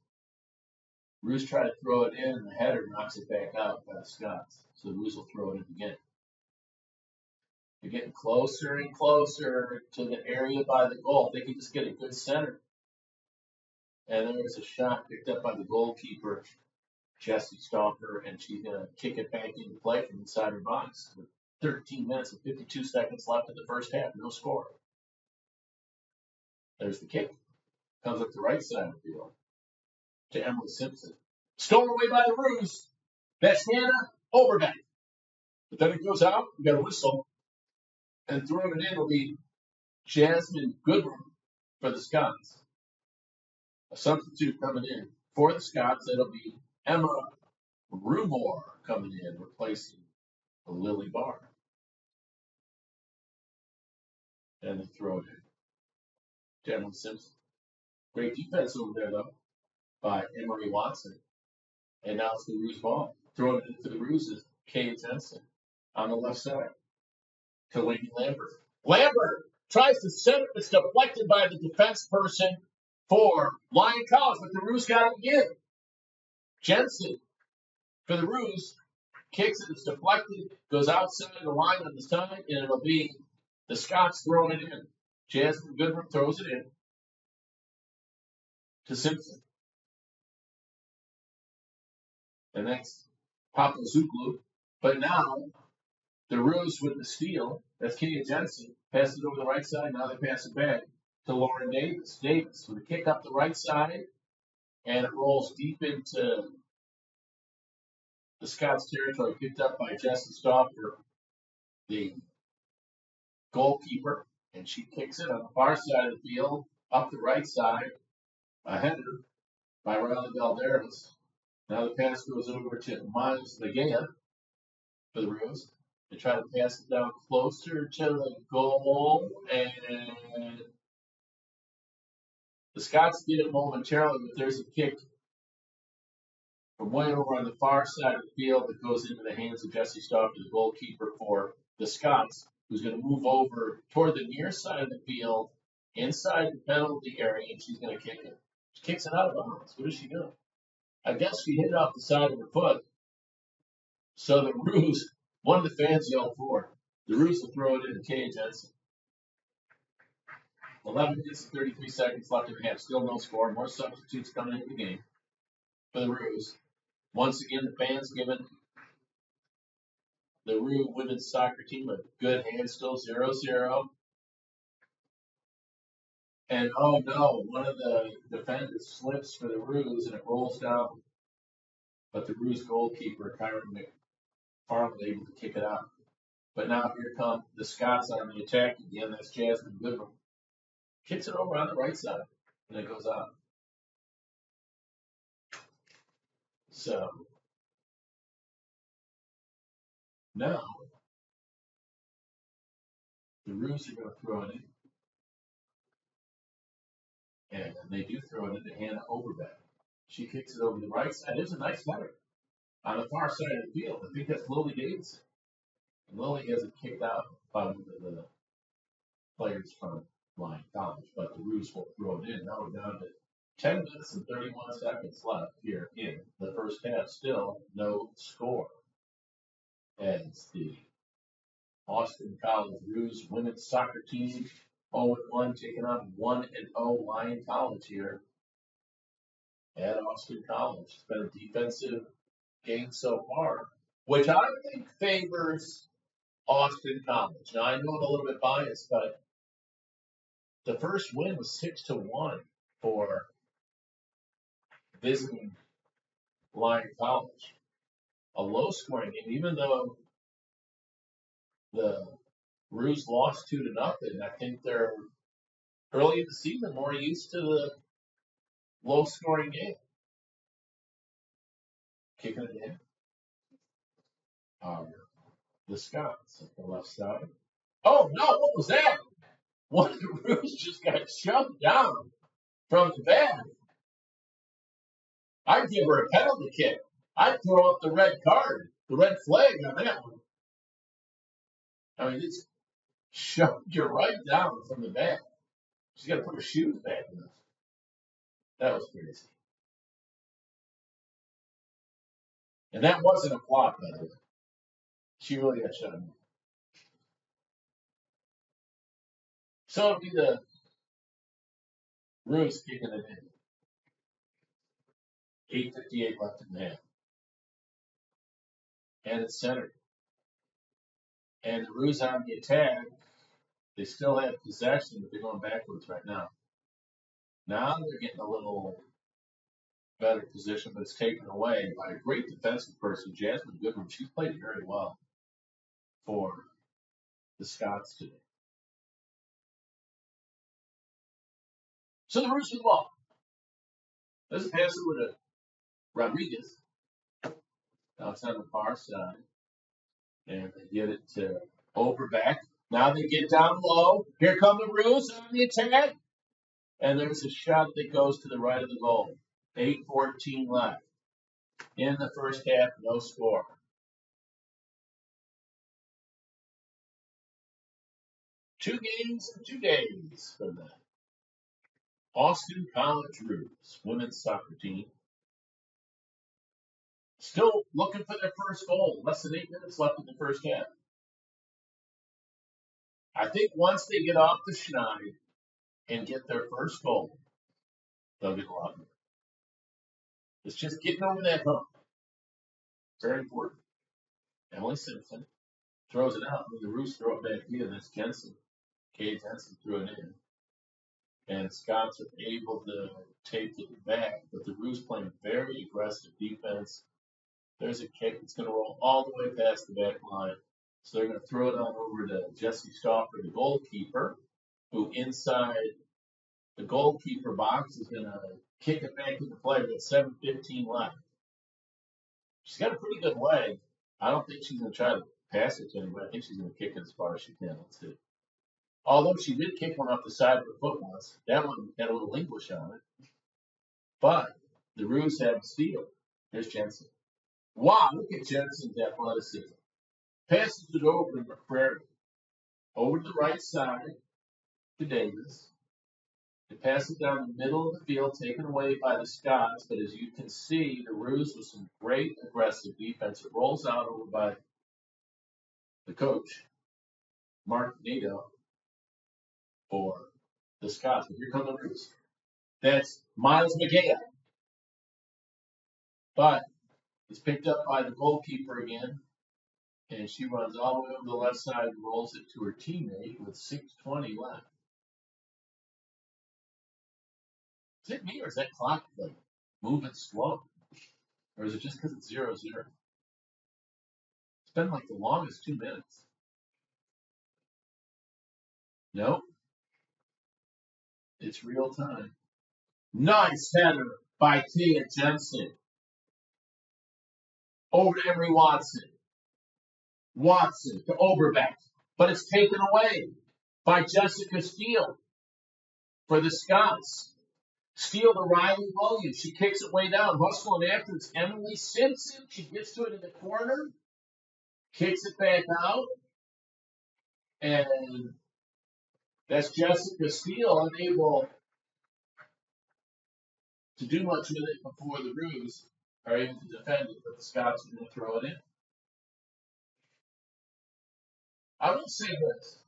Ruse tried to throw it in, and the header knocks it back out by the Scots. So the Ruse will throw it in again. They're getting closer and closer to the area by the goal. If they can just get a good center. And there was a shot picked up by the goalkeeper, Jessie Stalker, and she's going to kick it back into play from inside her box. With 13 minutes and 52 seconds left in the first half, no score. There's the kick. Comes up the right side of the field to Emily Simpson. Stolen away by the Ruse. That's Hannah Overbeck. But then it goes out. We got a whistle. And throwing it in will be Jasmine Goodrum for the Scots. A substitute coming in for the Scots. It'll be Emma Rumor coming in, replacing Lily Barr. And they throw it in. Emily Simpson. Great defense over there, though, by Emery Watson. And now it's the Ruse ball. Throwing it into the Ruse is Kay Jensen on the left side to Lady Lambert. Lambert tries to center. It's deflected by the defense person for Lyon College, but the Ruse got it again. Jensen for the Ruse kicks it. It's deflected. Goes outside the line on the side, and it'll be the Scots throwing it in. Jasmine Goodrum throws it in to Simpson. And that's Papa Zuglu. But now, the Ruse with the steal, that's Kia Jensen, passes it over the right side. Now they pass it back to Lauren Davis. Davis with a kick up the right side, and it rolls deep into the Scots territory, picked up by Jessie Stalker, the goalkeeper, and she kicks it on the far side of the field, up the right side, a header by Riley Valderas. Now the pass goes over to Miles Legea for the Ruse. They try to pass it down closer to the goal, and the Scots get it momentarily, but there's a kick from way over on the far side of the field that goes into the hands of Jessie Stalker, the goalkeeper for the Scots, who's going to move over toward the near side of the field, inside the penalty area, and she's going to kick it. She kicks it out of bounds. What is she doing? I guess she hit it off the side of her foot. So the Ruse, one of the fans yelled for it. The Ruse will throw it in to Kay Jensen. 11 minutes and 33 seconds left in the half. Still no score. More substitutes coming into the game for the Ruse. Once again, the fans giving the Ruse women's soccer team a good hand. Still 0-0. And oh no, one of the defenders slips for the Ruse and it rolls down. But the Ruse goalkeeper, Kyron McFarland, able to kick it out. But now here come the Scots on the attack again. That's Jasmine Goodrum. Kicks it over on the right side, and it goes out. So now The Roos are going to throw it in. And they do throw it into Hannah Overbeck. She kicks it over the right side. There's a nice header on the far side of the field. I think that's Lily Davidson. And Lily hasn't kicked out by the players from Lyon College, but the Roos will throw it in. Now we're down to 10 minutes and 31 seconds left here in the first half. Still no score. As the Austin College Roos women's soccer team 0-1 taking on 1-0 Lyon College here at Austin College. It's been a defensive game so far, which I think favors Austin College. Now I know I'm a little bit biased, but the first win was 6-1 for visiting Lyon College. A low-scoring game, even though the Roos lost 2-0. I think they're early in the season more used to the low-scoring game. Kicking it in are the Scots at the left side. Oh no! What was that? One of the Roos just got shoved down from the back. I'd give her a penalty kick. I'd throw up the red card, the red flag on that one. I mean, it's shoved you right down from the back. She's got to put her shoes back in. That was crazy. And that wasn't a flop, by the way. She really got shoved. So it'll be the Roos kicking it in. 8:58 left in the half. And it's centered. And the Roos on the attack. They still have possession, but they're going backwards right now. Now they're getting a little better position, but it's taken away by a great defensive person, Jasmine Goodwin. She's played very well for the Scots today. So the Roos with the ball. Let's pass it with a Rodriguez. Now it's on the far side. And they get it to Overbeck. Now they get down low. Here come the Roos on the attack. And there's a shot that goes to the right of the goal. 8:14 left. In the first half, no score. Two games in 2 days for the Austin College Roos women's soccer team. Still looking for their first goal. Less than 8 minutes left in the first half. I think once they get off the schneid and get their first goal, they'll get a lot more. It's just getting over that hump. Very important. Emily Simpson throws it out. The Roos throw it back in. That's Jensen. Kay Jensen threw it in. And Scots are able to take it back. But the Roos playing very aggressive defense. There's a kick. It's going to roll all the way past the back line. So they're going to throw it on over to Jessie Stauffer, the goalkeeper, who inside the goalkeeper box is going to kick it back into play with 7:15 left. She's got a pretty good leg. I don't think she's going to try to pass it to anybody. I think she's going to kick it as far as she can. Let's see. Although she did kick one off the side of her foot once. That one had a little English on it. But the Roos have a steal. There's Jensen. Wow, look at Jensen's athleticism. Passes it over to McCrary. Over to the right side to Davis. They pass it down the middle of the field, taken away by the Scots. But as you can see, the Roos with some great aggressive defense. It rolls out over by the coach, Mark Nato, for the Scots. But here come the Roos. That's Miles McGee. But it's picked up by the goalkeeper again. And she runs all the way over the left side and rolls it to her teammate with 6:20 left. Is it me or is that clock like moving slow? Or is it just because it's 0-0? It's been like the longest 2 minutes. Nope. It's real time. Nice header by Tia Jensen. Over to Emery Watson. Watson to Overbeck. But it's taken away. by Jessica Steele for the Scots. Steele to Riley Williams. She kicks it way down. Hustling after it's Emily Simpson. She gets to it in the corner, kicks it back out, and that's Jessica Steele unable to do much with it before the Roos are able to defend it, but the Scots are going to throw it in. I will say this.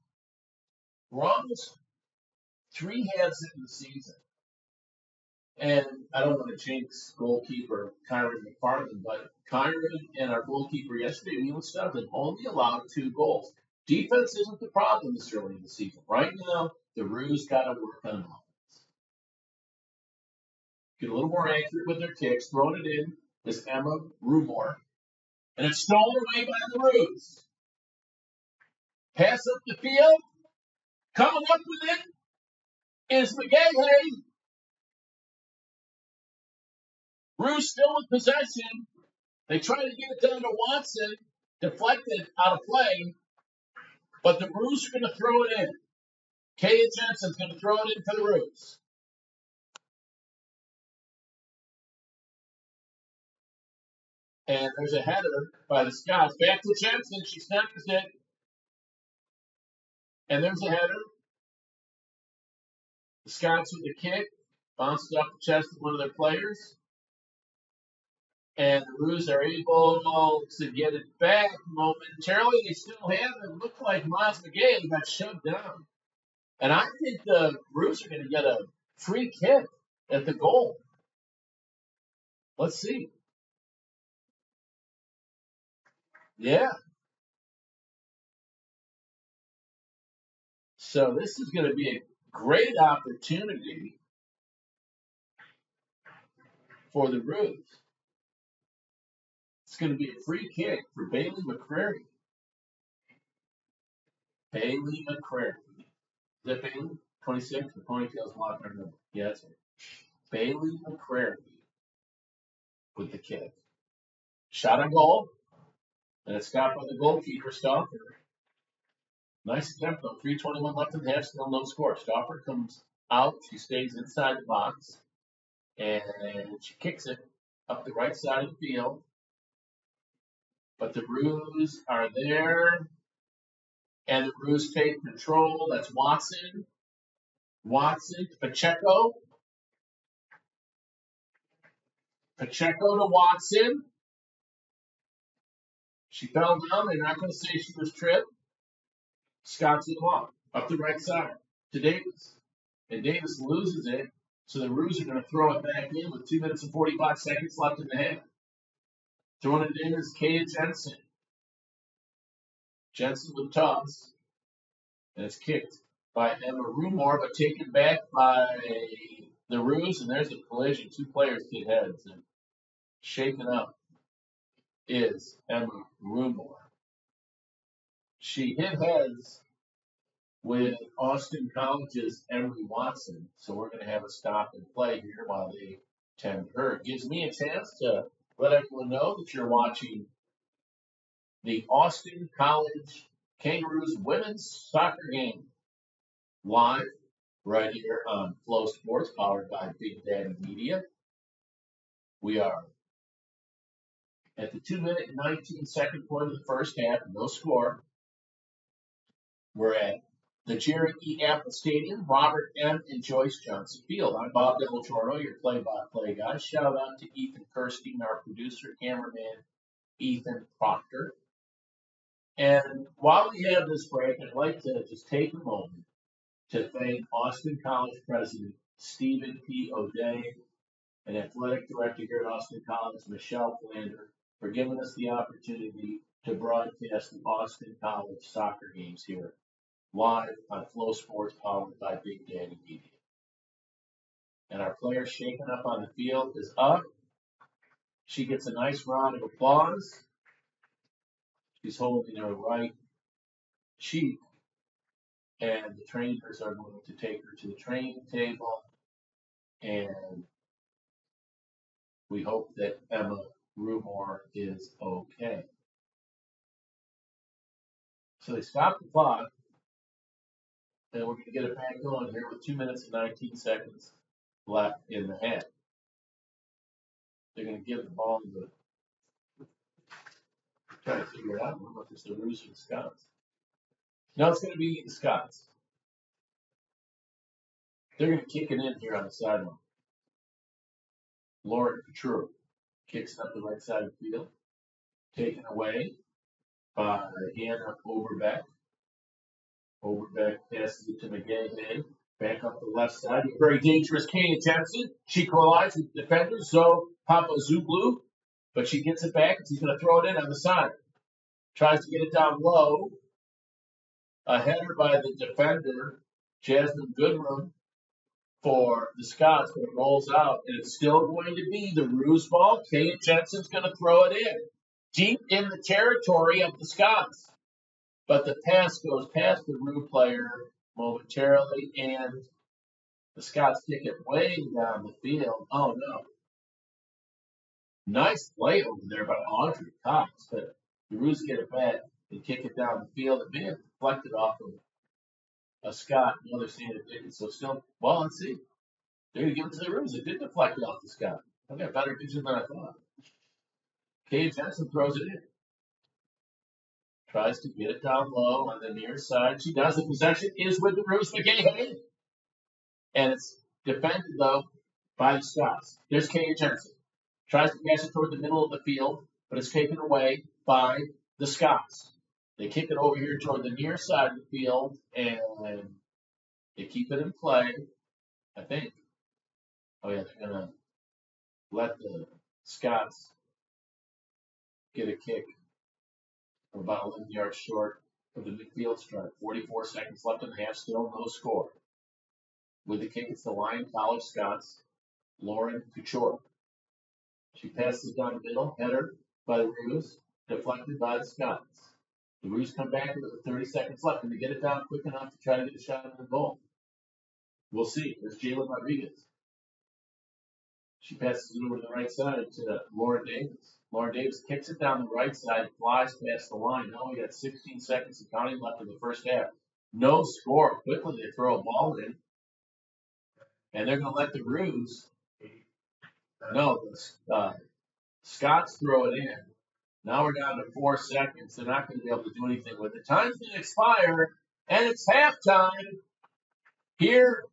We're almost 3 halves into the season. And I don't want to jinx goalkeeper Kyron McFarland, but Kyron and our goalkeeper yesterday, Neil Stubbs, only allowed 2 goals. Defense isn't the problem this early in the season. Right now, the Roos got to work on offense. Get a little more accurate with their kicks. Throwing it in is Emma Rumor. And it's stolen away by the Roos. Pass up the field. Coming up with it is McGahey. Roos still with possession. They try to get it down to Watson. Deflected out of play. But the Roos are going to throw it in. Kaya Jensen's going to throw it in for the Roos. And there's a header by the Scots. Back to Jensen. She snaps it. And there's a header. The Scots with the kick. Bounces off the chest of one of their players. And the Roos are able to get it back momentarily. They still have it. Looked like Maz McGahey got shoved down. And I think the Roos are going to get a free kick at the goal. Let's see. Yeah. So this is going to be a great opportunity for the Roos. It's going to be a free kick for Bailey McCrary. Bailey McCrary. Is that Bailey? 26? The ponytail's walking her number. Yeah, that's right. Bailey McCrary with the kick. Shot on goal. And it's got by the goalkeeper, Stauffer. Nice attempt, though. 3:21 left in the half, still no score. Stauffer comes out. She stays inside the box. And she kicks it up the right side of the field. But the Roos are there. And the Roos take control. That's Watson. Watson to Pacheco. Pacheco to Watson. She fell down. They're not going to say she was tripped. Scott's in the ball. Up the right side to Davis. And Davis loses it. So the Roos are going to throw it back in with 2 minutes and 45 seconds left in the half. Throwing it in is Kaya Jensen. Jensen with toss. And it's kicked by Emma Rumor, but taken back by the Roos. And there's a collision. 2 players hit heads. And shaken up is Emma Rumor. She hit heads with Austin College's Emery Watson. So we're going to have a stop and play here while they tend her. It gives me a chance to let everyone know that you're watching the Austin College Kangaroos women's soccer game live right here on FloSports, powered by Big Daddy Media. We are at the 2-minute and 19-second point of the first half, no score. We're at the Jerry E. Apple Stadium, Robert M. and Joyce Johnson Field. I'm Bob Delachorno, your play-by-play guy. Shout out to Ethan Kirstein, our producer, cameraman, Ethan Proctor. And while we have this break, I'd like to just take a moment to thank Austin College President Stephen P. O'Day and Athletic Director here at Austin College, Michelle Flander, for giving us the opportunity to broadcast the Austin College soccer games here live on FloSports, powered by Big Daddy Media. And our player shaking up on the field is up. She gets a nice round of applause. She's holding her right cheek. And the trainers are going to take her to the training table. And we hope that Emma Rumor is okay. So they stop the clock. And we're going to get it back going here with 2 minutes and 19 seconds left in the half. They're going to give the ball to the. Trying to figure it out. I don't know if it's the Roos or the Scots. No, it's going to be the Scots. They're going to kick it in here on the sideline. Lauren Couture kicks it up the right side of the field. Taken away by Hannah Overbeck. Overbeck passes it to McGahey. Back up the left side. Very dangerous Kane Jensen. She collides with the defender, so Papa Zublu. But she gets it back, and she's going to throw it in on the side. Tries to get it down low. A header by the defender, Jasmine Goodrum, for the Scots, but it rolls out, and it's still going to be the Roos ball. Kate Jensen's going to throw it in, deep in the territory of the Scots. But the pass goes past the Roo player momentarily, and the Scots kick it way down the field. Oh, no. Nice play over there by Audrey Cox, but the Roos get it back and kick it down the field. It may have deflected off of a Scott. No, they're saying it didn't. So still, well, let's see. They're going to give it to the Roos. It did deflect it off the Scott. I got better vision than I thought. Kay Jensen throws it in. Tries to get it down low on the near side. She does. The possession is with the Roos. McGahey. And it's defended, though, by the Scots. There's Kay Jensen. Tries to pass it toward the middle of the field, but it's taken away by the Scots. They kick it over here toward the near side of the field, and they keep it in play, I think. Oh, yeah, they're going to let the Scots get a kick from about 11 yards short of the midfield stripe. 44 seconds left in the half, still no score. With the kick, it's the Lyon College Scots, Lauren Couture. She passes it down the middle, header by the Roos, deflected by the Scots. The Roos come back with 30 seconds left, and they get it down quick enough to try to get a shot on the goal. We'll see. There's Jalen Rodriguez. She passes it over to the right side to Lauren Davis. Lauren Davis kicks it down the right side, flies past the line. Now we got 16 seconds of counting left in the first half. No score. Quickly they throw a ball in, and they're going to let the Roos. No, the Scots throw it in. Now we're down to 4 seconds. They're not going to be able to do anything with it. Time's going to expire, and it's halftime here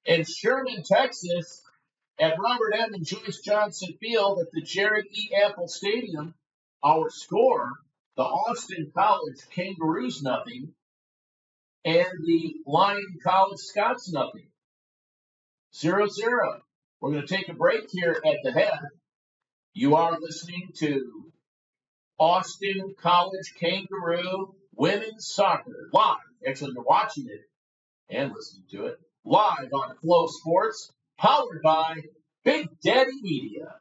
in Sherman, Texas, at Robert M. and Joyce Johnson Field at the Jared E. Apple Stadium. Our score, the Austin College Kangaroos nothing, and the Lyon College Scots nothing. 0-0. We're going to take a break here at the head. You are listening to Austin College Kangaroo Women's Soccer live. Actually, you're watching it and listening to it live on FloSports, powered by Big Daddy Media.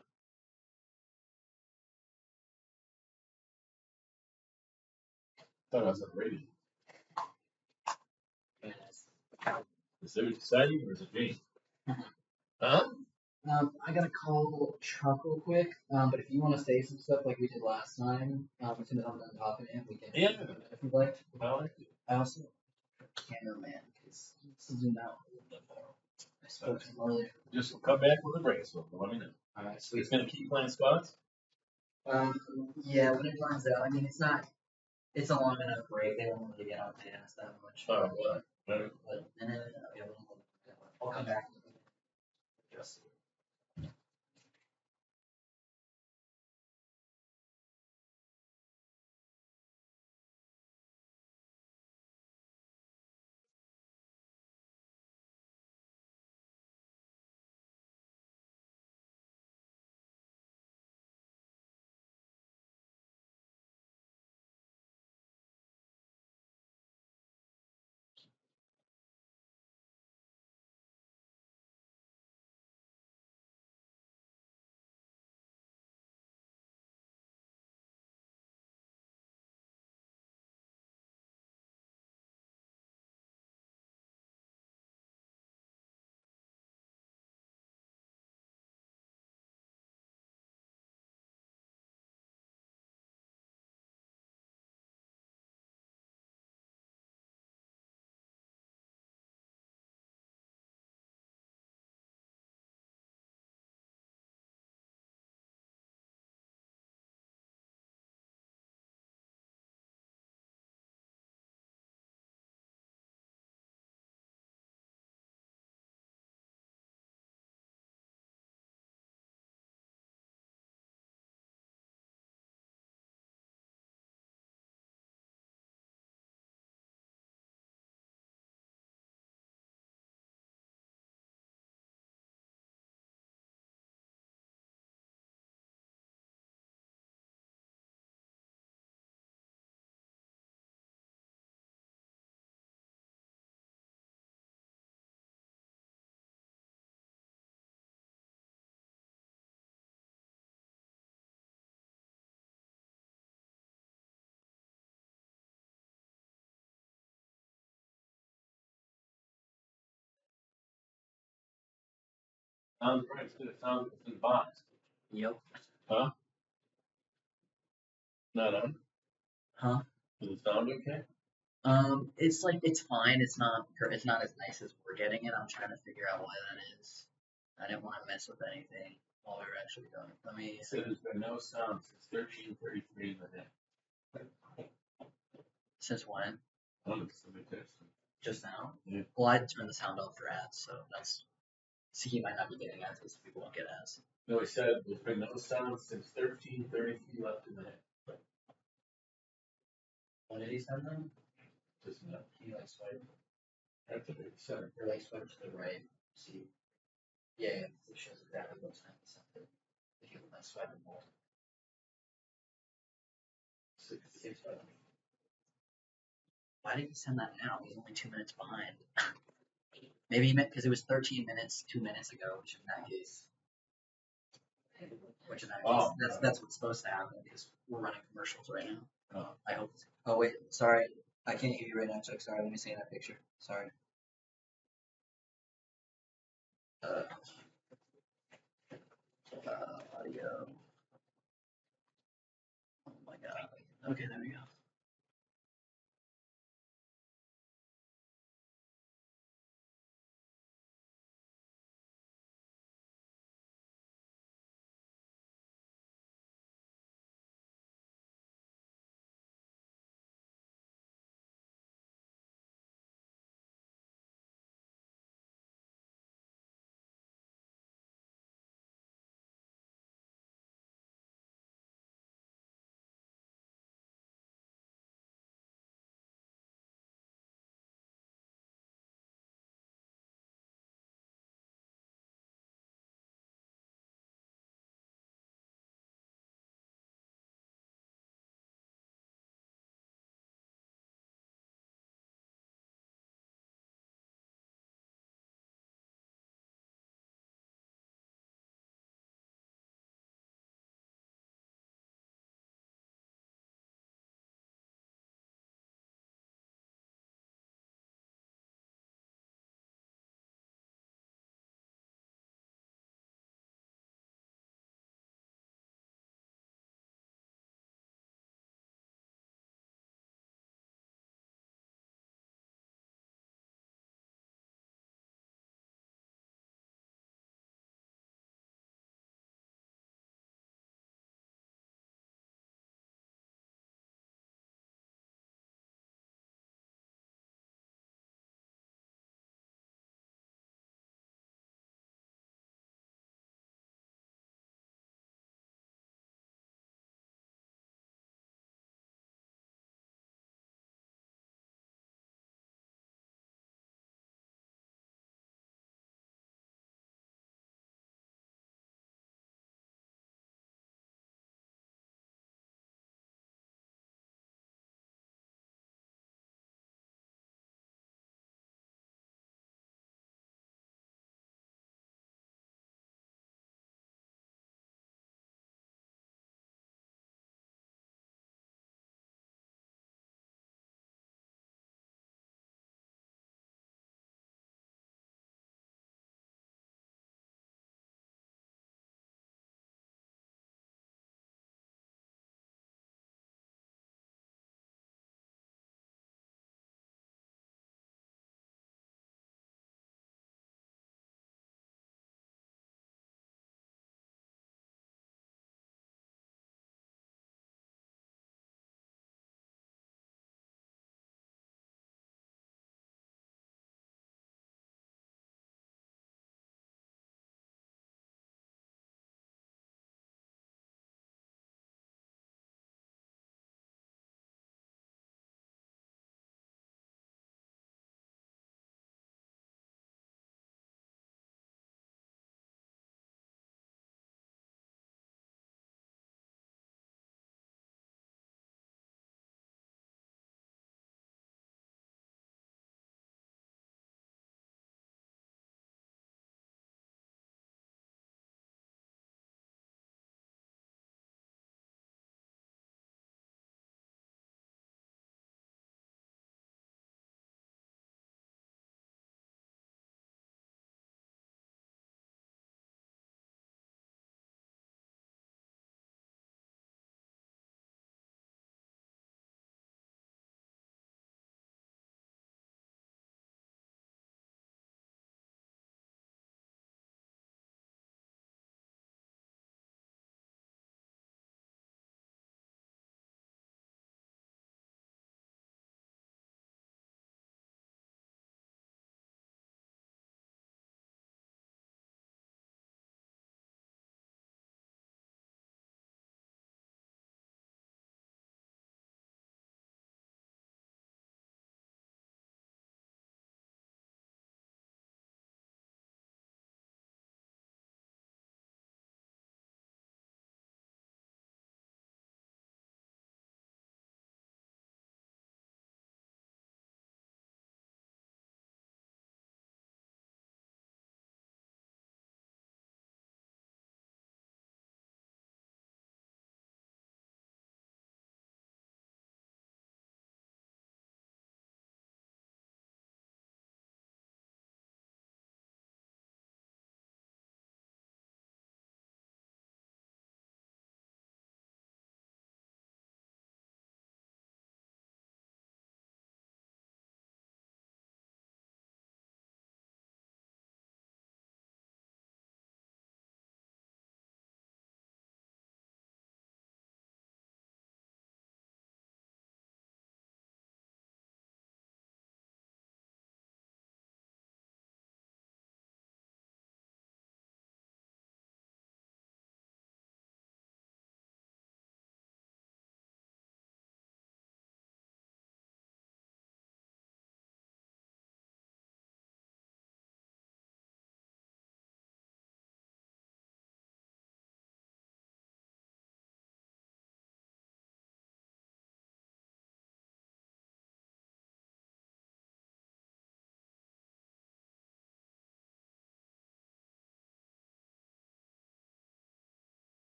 Thought I was on the radio. Is it exciting or is it me? Huh? I gotta call Chuck real quick. But if you want to say some stuff like we did last time, as soon as I'm done talking to him, we can. Yeah. If you'd like. I like it. I also cameraman because zoom out a little bit more. I spoke to him earlier. Just come back with a break, so let me know. All right, sweet. It's going to keep playing Scots? Yeah, when it runs out, I mean, it's not. It's a long enough break. They don't really get on my ass that much. Oh, well. But and then yeah, I'll come back. Just. Sounds right. It's gonna sound it's in the box. Yep. Huh? Not on? Huh? Does it sound okay? It's like it's fine. It's not as nice as we're getting it. I'm trying to figure out why that is. I didn't want to mess with anything while we were actually going. Let me. It said there's been no sound since 13:33 in the day. Since when? Oh, somebody texted me. Just now? Yeah. Well, I turned the sound off for ads, so that's. So he might not be getting ads because people won't get ads. No, he said there's been no sound since 13:33 left in the day. What did he send them? Just not. He like swipe That's a big center. or like swipe to the right. See. Yeah, it shows exactly what time he sent it. If you like swipe and hold. 6. Why did he send that now? He's only 2 minutes behind. Maybe he meant because it was 13 minutes 2 minutes ago, which in that case, Oh. that's what's supposed to happen because we're running commercials right now. Oh. I hope. Oh wait, sorry, I can't hear you right now, Chuck. Sorry, let me see that picture. Sorry. Audio. Oh my god. Okay, there we go.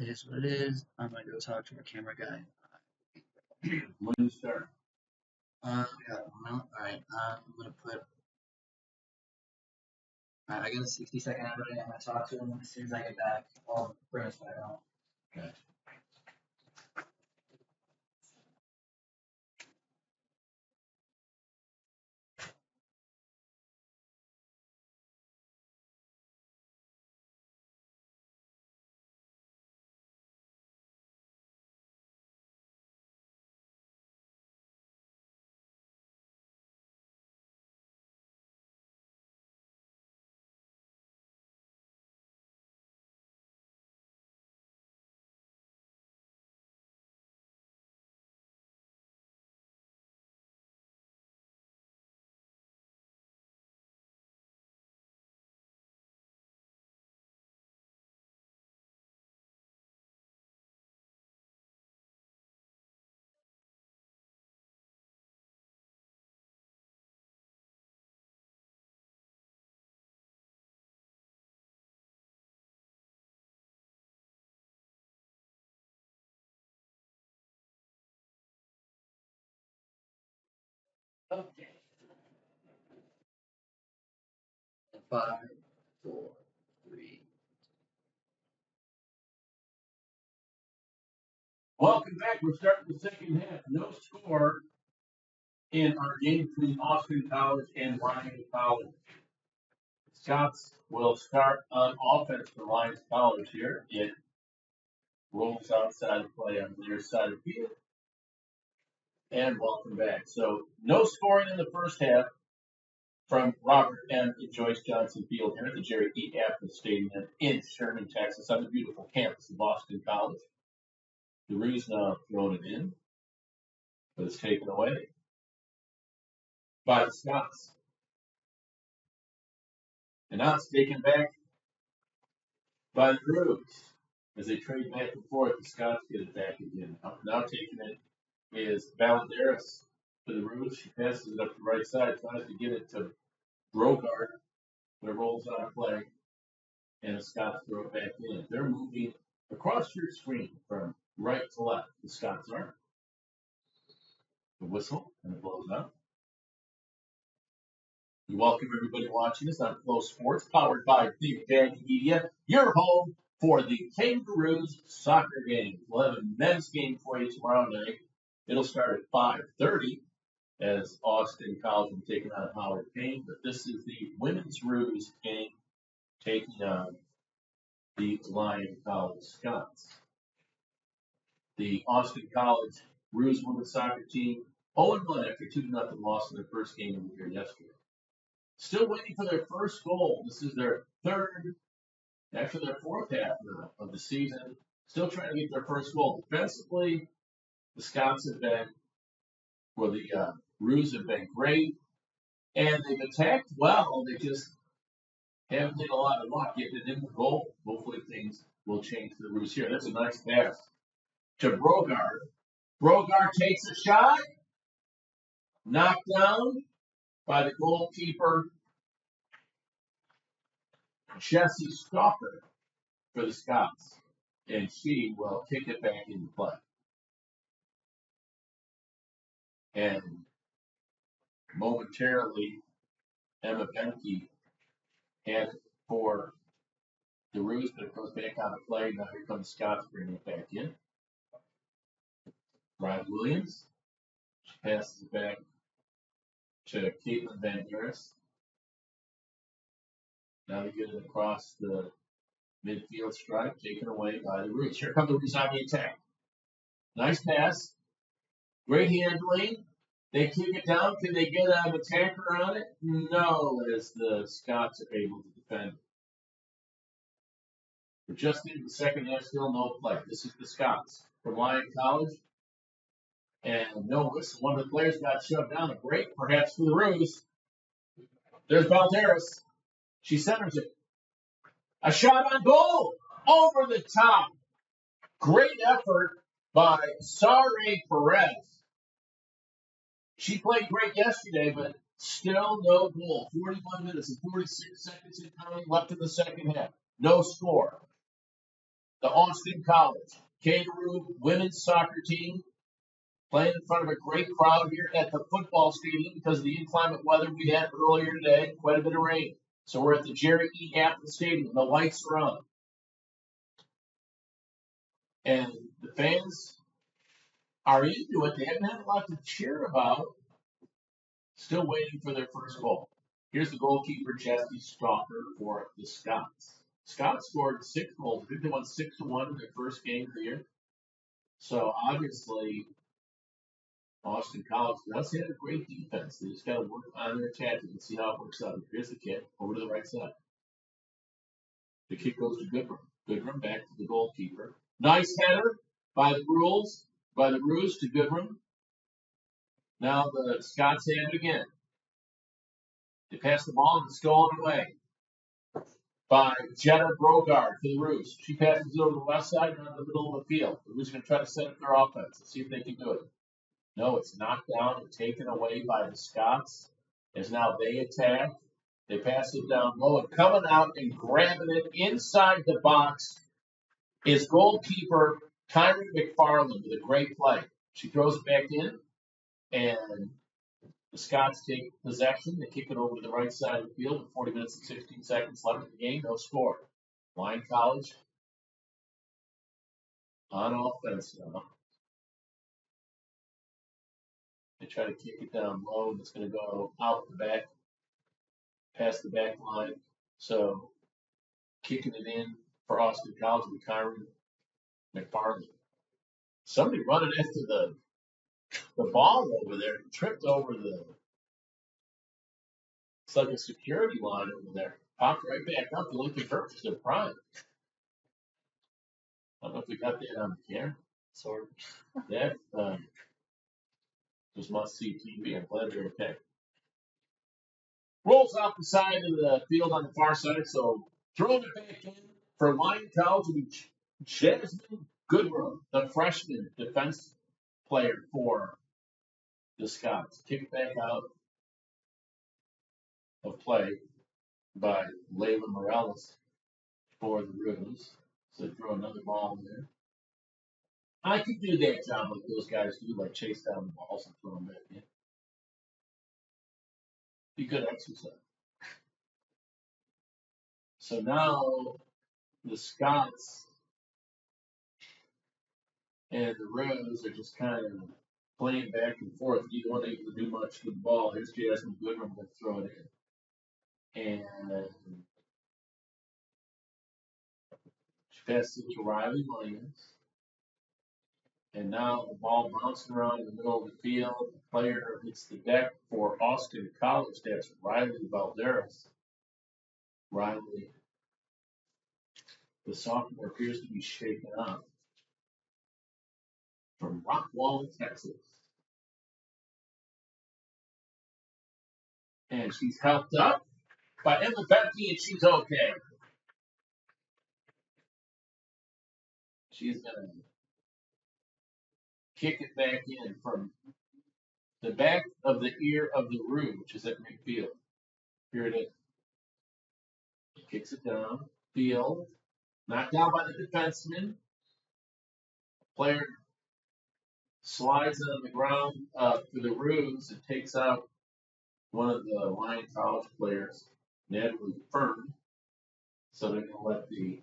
It is what it is. I'm gonna go talk to our camera guy. When you start. We got 1 minute. Alright, I'm gonna put. Alright, I got a 60-second ad ready. I'm gonna talk to him as soon as I get back. I'll bring us back on. Okay. Okay. 5, 4, 3. Welcome back. We're starting the second half. No score in our game between Austin College and Lyon College. Scots will start on offense for Lyon College here. It rolls outside of play on their side of the field. And welcome back. So no scoring in the first half from Robert M. and Joyce Johnson Field here at the Jerry E. Athens Stadium in Sherman, Texas, on the beautiful campus of Austin College. The Roos now thrown it in, but it's taken away by the Scots. And now it's taken back by the Roos. As they trade back and forth, the Scots get it back again. Now taking it is Valendaris to the Roos. She passes it up the right side, tries to get it to Brogard, but it rolls on a play, and the Scots throw it back in. They're moving across your screen from right to left. The Scots are. The whistle, and it blows out. We welcome everybody watching us on FloSports, powered by Big Daddy Media, your home for the Kangaroos soccer game. We'll have a men's game for you tomorrow night. It'll start at 5:30 as Austin College will be taking on Howard Payne, but this is the women's Roos game taking on the Lyon College Scots. The Austin College Roos women's soccer team 0-1 after 2-0 loss in their first game of the year yesterday. Still waiting for their first goal. This is their fourth half of the season. Still trying to get their first goal. Defensively, the Scots have been, the Roos have been great, and they've attacked well. They just haven't had a lot of luck getting it in the goal. Hopefully things will change for the Roos here. That's a nice pass to Brogard. Brogard takes a shot. Knocked down by the goalkeeper, Jessie Stalker, for the Scots. And she will kick it back into play. And momentarily, Emma Benke had for the Roos, but it goes back on the play. Now here comes Scots bringing it back in. Ryan Williams. She passes it back to Caitlin Van Harris. Now they get it across the midfield stripe, taken away by the Roos. Here come the Roos on the attack. Nice pass. Great handling. They kick it down. Can they get an attacker on it? No, as the Scots are able to defend. We're just into the second half, still no play. This is the Scots from Lyon College. And no whistle. One of the players got shoved down. A break, perhaps, for the Roos. There's Valderas. She centers it. A shot on goal. Over the top. Great effort by Sari Perez. She played great yesterday, but still no goal. 41 minutes and 46 seconds in counting left in the second half. No score. the Austin College Kangaroo women's soccer team playing in front of a great crowd here at the football stadium because of the inclement weather we had earlier today, quite a bit of rain. So we're at the Jerry E. Apple Stadium. The lights are on. And the fans are into it. They haven't had a lot to cheer about. Still waiting for their first goal. Here's the goalkeeper, Jesse Stalker, for the Scots. Scots scored 6 goals. I think they won 6-1 in their first game of the year. So obviously, Austin College does have a great defense. They just got to work on their attacking and see how it works out. Here's the kick over to the right side. The kick goes to Goodrum. Goodrum back to the goalkeeper. Nice header by the Roos to Goodrum. Now the Scots have it again. They pass the ball and it's going away by Jetta Brogard to the Roos. She passes it over the left side and on the middle of the field. The Roos are going to try to set up their offense and see if they can do it. No, it's knocked down and taken away by the Scots. As now they attack. They pass it down low and coming out and grabbing it inside the box is goalkeeper Kyrie McFarland with a great play. She throws it back in, and the Scots take possession. They kick it over to the right side of the field with 40 minutes and 16 seconds left in the game. No score. Lyon College on offense now. They try to kick it down low, and it's going to go out the back, past the back line. So kicking it in for Austin College with Kyrie McFarland. Somebody running after the ball over there, tripped over it's like a security line over there. Popped right back up. The Lincoln Purpose in prime. I don't know if we got that on the camera. Sort of. That was must-see TV. I'm glad you're okay. Rolls off the side of the field on the far side, so throwing it back in for Lyon College will be Jasmine Goodrum, the freshman defense player for the Scots. Kicked back out of play by Layla Morales for the Roos. So throw another ball in there. I could do that job like those guys do, like chase down the balls and throw them back in. Be good exercise. So now the Scots and the Roos are just kind of playing back and forth. Neither one able to do much with the ball. Here's Jasmine Goodrum going to throw it in. And she passes it to Riley Williams. And now the ball bouncing around in the middle of the field. The player hits the deck for Austin College. That's Riley Valderas. Riley, the sophomore, appears to be shaken up from Rockwall, Texas. And she's helped up by Emma Benke, and she's okay. She's going to kick it back in from the back of the ear of the Roo, which is at midfield. Here it is. Kicks it down. Field. Knocked down by the defenseman. Player slides on the ground for the Roos and takes out one of the Lyon College players, Natalie Fern. So they're going to let the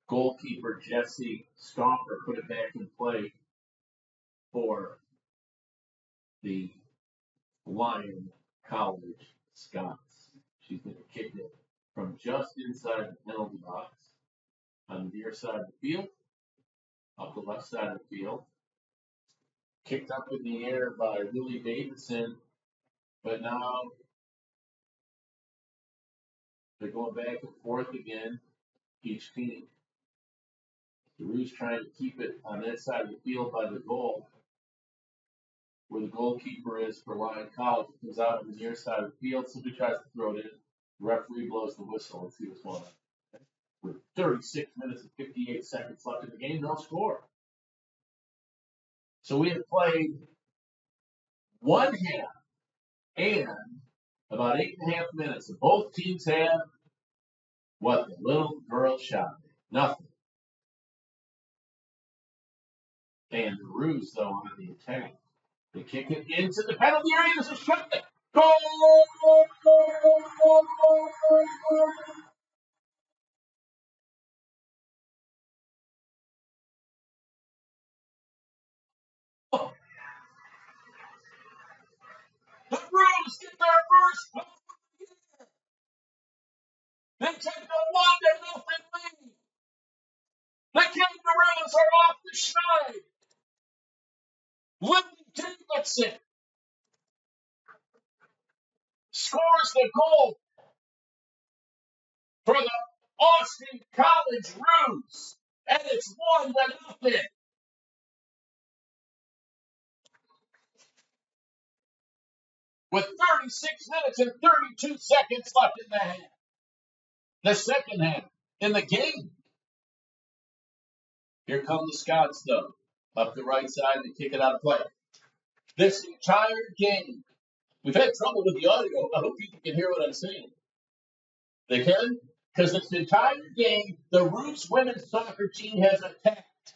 goalkeeper, Jesse Stalker, put it back in play for the Lyon College Scots. She's going to kick it from just inside the penalty box on the near side of the field, up the left side of the field. Kicked up in the air by Lily Davidson, but now they're going back and forth again, each team. The Roos trying to keep it on that side of the field by the goal, where the goalkeeper is for Lyon College. It comes out on the near side of the field. Somebody tries to throw it in. The referee blows the whistle. Let's see what's going on. With 36 minutes and 58 seconds left in the game, no score. So we have played one half and about 8.5 minutes. And both teams have what the little girl shot. Nothing. And the Roos, though, on the attack. They kick it into the penalty area. There's a shot. Goal! The Roos get their first goal. They take a 1-0 lead. The Kangaroos are off the schneid. Lily Davidson scores the goal for the Austin College Roos, and it's 1-0. With 36 minutes and 32 seconds left in the half. The second half in the game. Here come the Scots, though. Up the right side to kick it out of play. This entire game, we've had trouble with the audio. I hope people can hear what I'm saying. They can? Because this entire game, the Roos women's soccer team has attacked.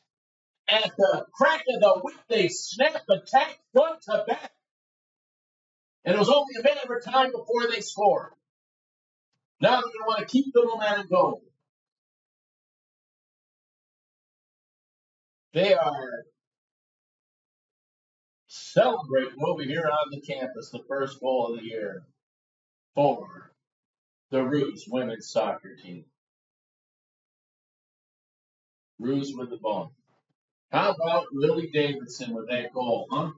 At the crack of the whip, they snapped attack front to back. And it was only a minute of time before they scored. Now they're going to want to keep the momentum going. They are celebrating over here on the campus the first goal of the year for the Roos women's soccer team. Roos with the ball. How about Lily Davidson with that goal, huh?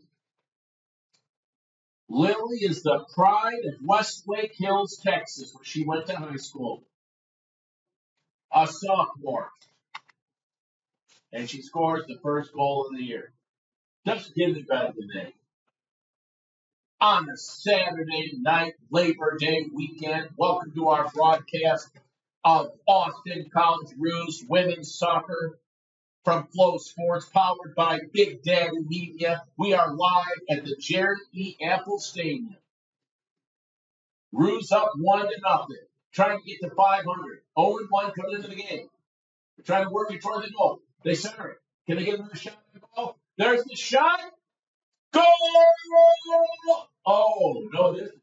Lily is the pride of Westlake Hills, Texas, where she went to high school. A sophomore. And she scores the first goal of the year. Doesn't get any better than that. On a Saturday night, Labor Day weekend, welcome to our broadcast of Austin College Roos women's soccer from FloSports, powered by Big Daddy Media. We are live at the Jerry E. Apple Stadium. Roos up 1-0, trying to get to 500. 0-1 coming into the game. They're trying to work it toward the goal. They center it. Can they get another shot at the goal? There's the shot. Goal! Oh, no, this is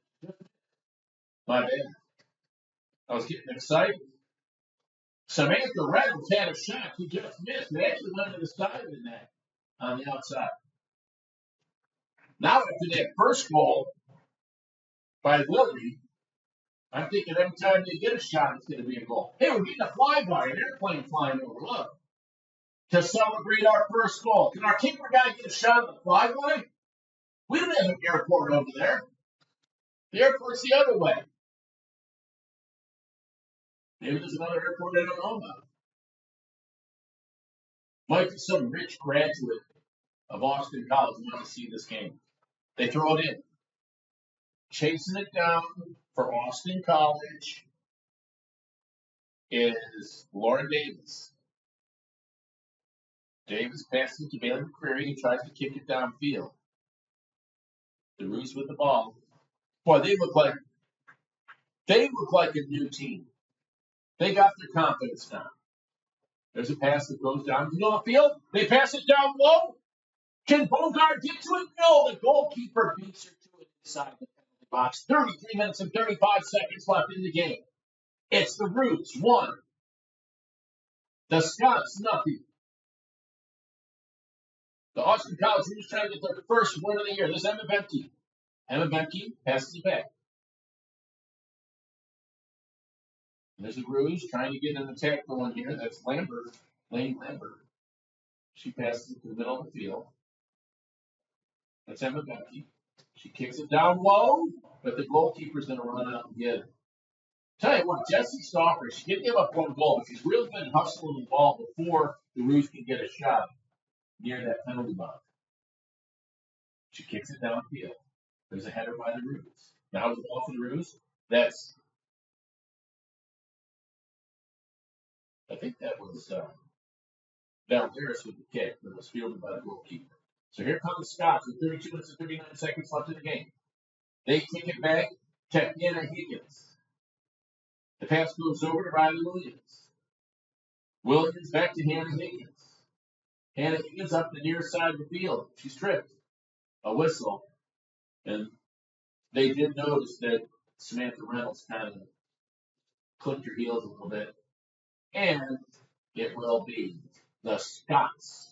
my bad. I was getting excited. Samantha Reynolds had a shot. She just missed. It actually went to the side of the net on the outside. Now, after that first goal by Lily, I'm thinking every time they get a shot, it's going to be a goal. Hey, we're getting a flyby, an airplane flying over. Look. To celebrate our first goal. Can our keeper guy get a shot at the flyby? We don't have an airport over there. The airport's the other way. Maybe there's another airport I don't know about. Might be some rich graduate of Austin College who wants to see this game. They throw it in. Chasing it down for Austin College is Lauren Davis. Davis passes to Bailey McCreary. He tries to kick it downfield. The Roos with the ball. Boy, they look like a new team. They got their confidence now. There's a pass that goes down the middle of the field. They pass it down low. Can Bogart get to it? No, the goalkeeper beats her to it inside the penalty box. 33 minutes and 35 seconds left in the game. It's the Roos 1. The Scots nothing. The Austin College Roos trying to get their first win of the year. This is Emma Bemke. Emma Bemke passes it back. And there's the Roos trying to get an attack going here. That's Lambert, Lane Lambert. She passes it to the middle of the field. That's Emma Bemke. She kicks it down low, but the goalkeeper's going to run out and get it. Tell you what, Jessie Stalker, she did give up one goal, but she's really been hustling the ball before the Roos can get a shot near that penalty box. She kicks it downfield. There's a header by the Roos. Now it's off the Roos. I think that was Valderas with the kick that was fielded by the goalkeeper. So here comes the Scots with 32 minutes and 39 seconds left in the game. They kick it back to Hannah Higgins. The pass goes over to Riley Williams. Williams back to Hannah Higgins. Hannah gets up the near side of the field. She's tripped. A whistle. And they did notice that Samantha Reynolds kind of clipped her heels a little bit. And it will be the Scots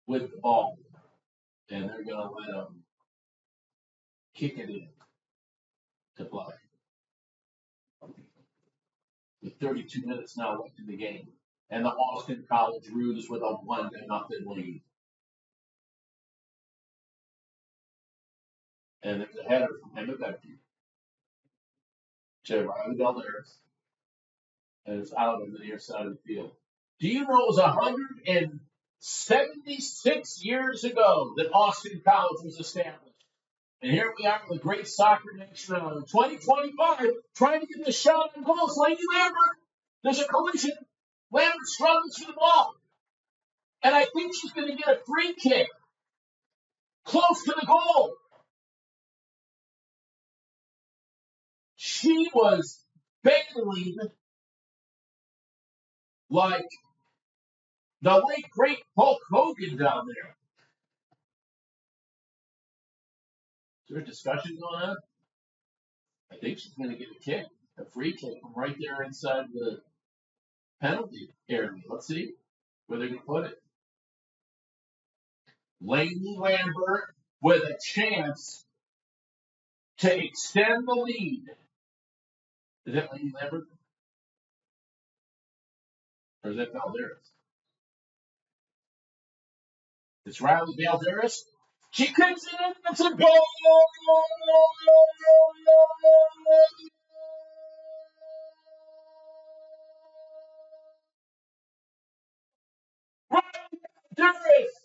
with the ball. And they're going to let them kick it in to play. With 32 minutes now left in the game. And the Austin College Roos with a 1-0 lead. And there's a header from Emma Becky to Riley Beldaris. And it's out on the near side of the field. Do you know it was 176 years ago that Austin College was established? And here we are with a great soccer nation in 2025 trying to get the shot on goals. Lady Lambert, there's a collision. Lambert struggles for the ball. And I think she's going to get a free kick close to the goal. She was battling like the late great Hulk Hogan down there. Is there a discussion going on? I think she's going to get a kick, a free kick from right there inside the penalty area. Let's see where they're going to put it. Lady Lambert with a chance to extend the lead. Is that Lady Lambert? Or is that Valderas? It's Riley Valderas. She kicks it in. It's a goal. Riley Valderas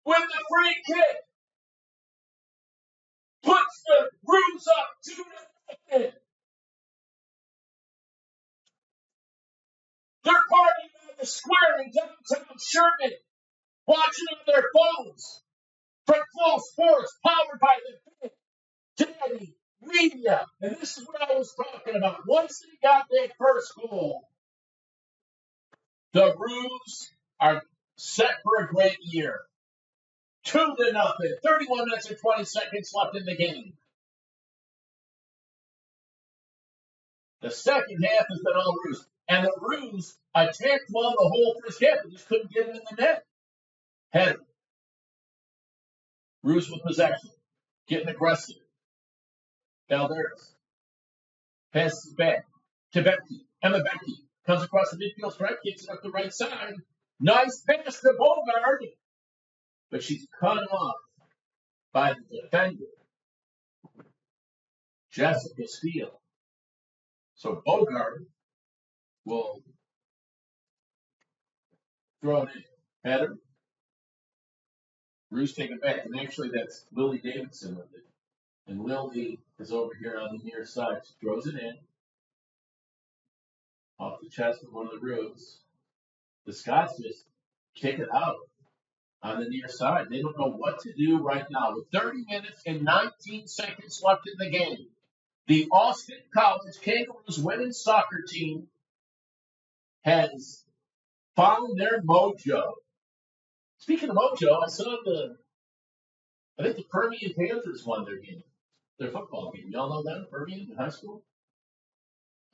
with the free kick puts the Roos up 2-0. They're partying on the square in downtown Sherman, watching on their phones from FloSports, powered by the Big Daddy Media. And this is what I was talking about. Once they got that first goal, the Roos are set for a great year. 2-0. 31 minutes and 20 seconds left in the game. The second half has been all Roos. And the Roos attacked well the whole first half. They just couldn't get it in the net. Header. Roos with possession. Getting aggressive. Valderas. Passes it back to Becky. Emma Becky comes across the midfield stripe, kicks it up the right side. Nice pass to Bogard. But she's cut off by the defender, Jessica Steele. So Bogard will throw it in. Header. Roos take it back. And actually, that's Lily Davidson with it. And Lily is over here on the near side. She throws it in. Off the chest of one of the Roos. The Scots just kick it out on the near side. They don't know what to do right now. With 30 minutes and 19 seconds left in the game, the Austin College Kangaroos women's soccer team has found their mojo. Speaking of mojo, I think the Permian Panthers won their game, their football game. Y'all know that, Permian in high school?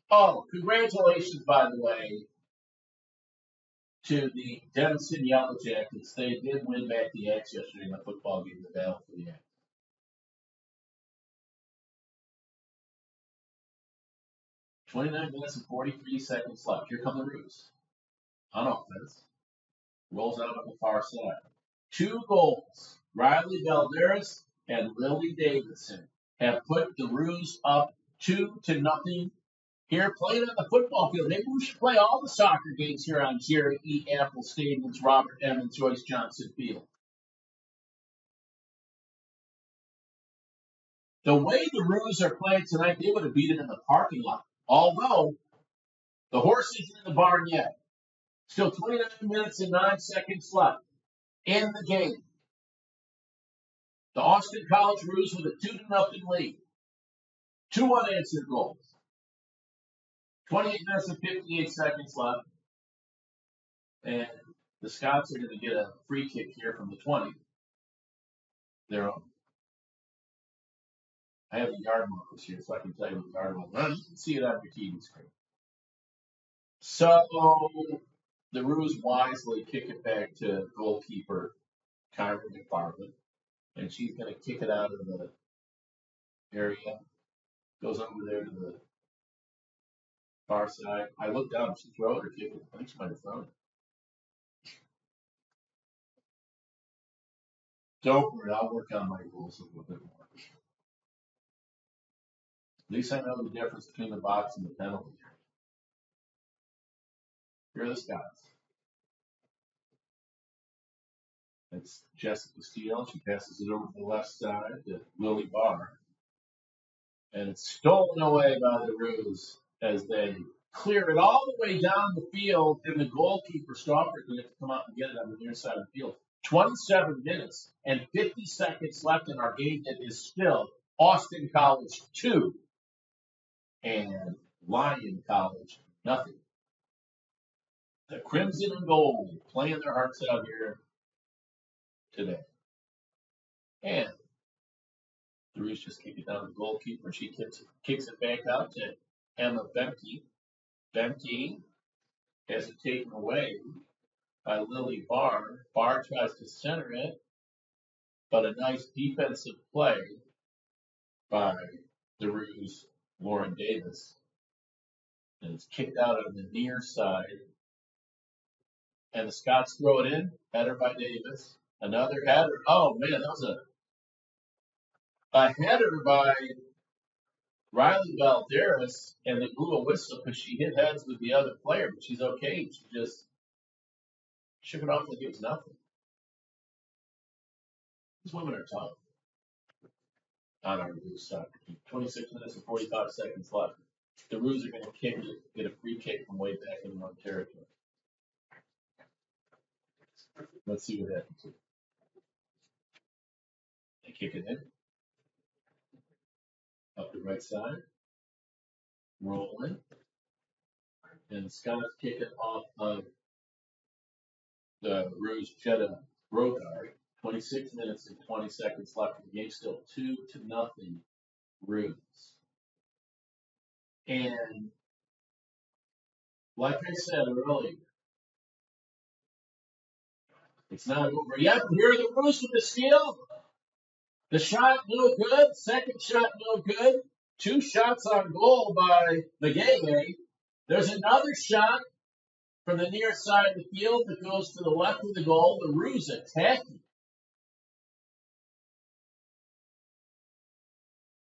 Oh, congratulations, by the way, to the Denison Yellow Jackets. They did win back the X yesterday in the football game, the battle for the X. 29 minutes and 43 seconds left. Here come the Roos. On offense. Rolls out on the far side. 2 goals. Riley Valderas and Lily Davidson have put the Roos up 2-0 here playing on the football field. Maybe we should play all the soccer games here on Jerry E. Apple Stadium's Robert M. and Joyce Johnson Field. The way the Roos are playing tonight, they would have beat it in the parking lot. Although, the horse isn't in the barn yet. Still 29 minutes and 9 seconds left in the game. The Austin College Roos with a 2-0 lead. 2 unanswered goals. 28 minutes and 58 seconds left. And the Scots are going to get a free kick here from the 20. Their own. I have the yard markers here, so I can tell you what the yard markers are. You can see it on your TV screen. So the Roos wisely kick it back to goalkeeper Kyra McFarland, and she's going to kick it out of the area. Goes over there to the far side. I looked down. She throw it or kick it. I think she might have thrown it. Don't worry, I'll work on my rules a little bit more. At least I know the difference between the box and the penalty. Here are the Scots. It's Jessica Steele. She passes it over to the left side to Lily Barr. And it's stolen away by the Roos as they clear it all the way down the field, and the goalkeeper, Stoffer, is going to have to come out and get it on the near side of the field. 27 minutes and 50 seconds left in our game. It is still Austin College 2 and Lyon College nothing. The Crimson and Gold playing their hearts out here today. And the Roos just kick it down to the goalkeeper. She kicks it back out to Emma Bemke. Bemke has it taken away by Lily Barr. Barr tries to center it, but a nice defensive play by the Roos, Lauren Davis. And it's kicked out on the near side. And the Scots throw it in. Header by Davis. Another header. Oh, man, that was a header by Riley Valderas, and they blew a whistle because she hit heads with the other player, but she's okay. She just shook it off like it was nothing. These women are tough. On our Roos side. 26 minutes and 45 seconds left. The Roos are going to kick it, get a free kick from way back in their own territory. Let's see what happens here. They kick it in. Up the right side. Rolling. And the Scots kick it off of the Roos Jetta Brogard. 26 minutes and 20 seconds left in the game. Still 2-0 Roos. And like I said earlier, it's not over yet. Here are the Roos with the steal. The shot, no good. Second shot, no good. 2 shots on goal by Magege. There's another shot from the near side of the field that goes to the left of the goal. The Roos attacking.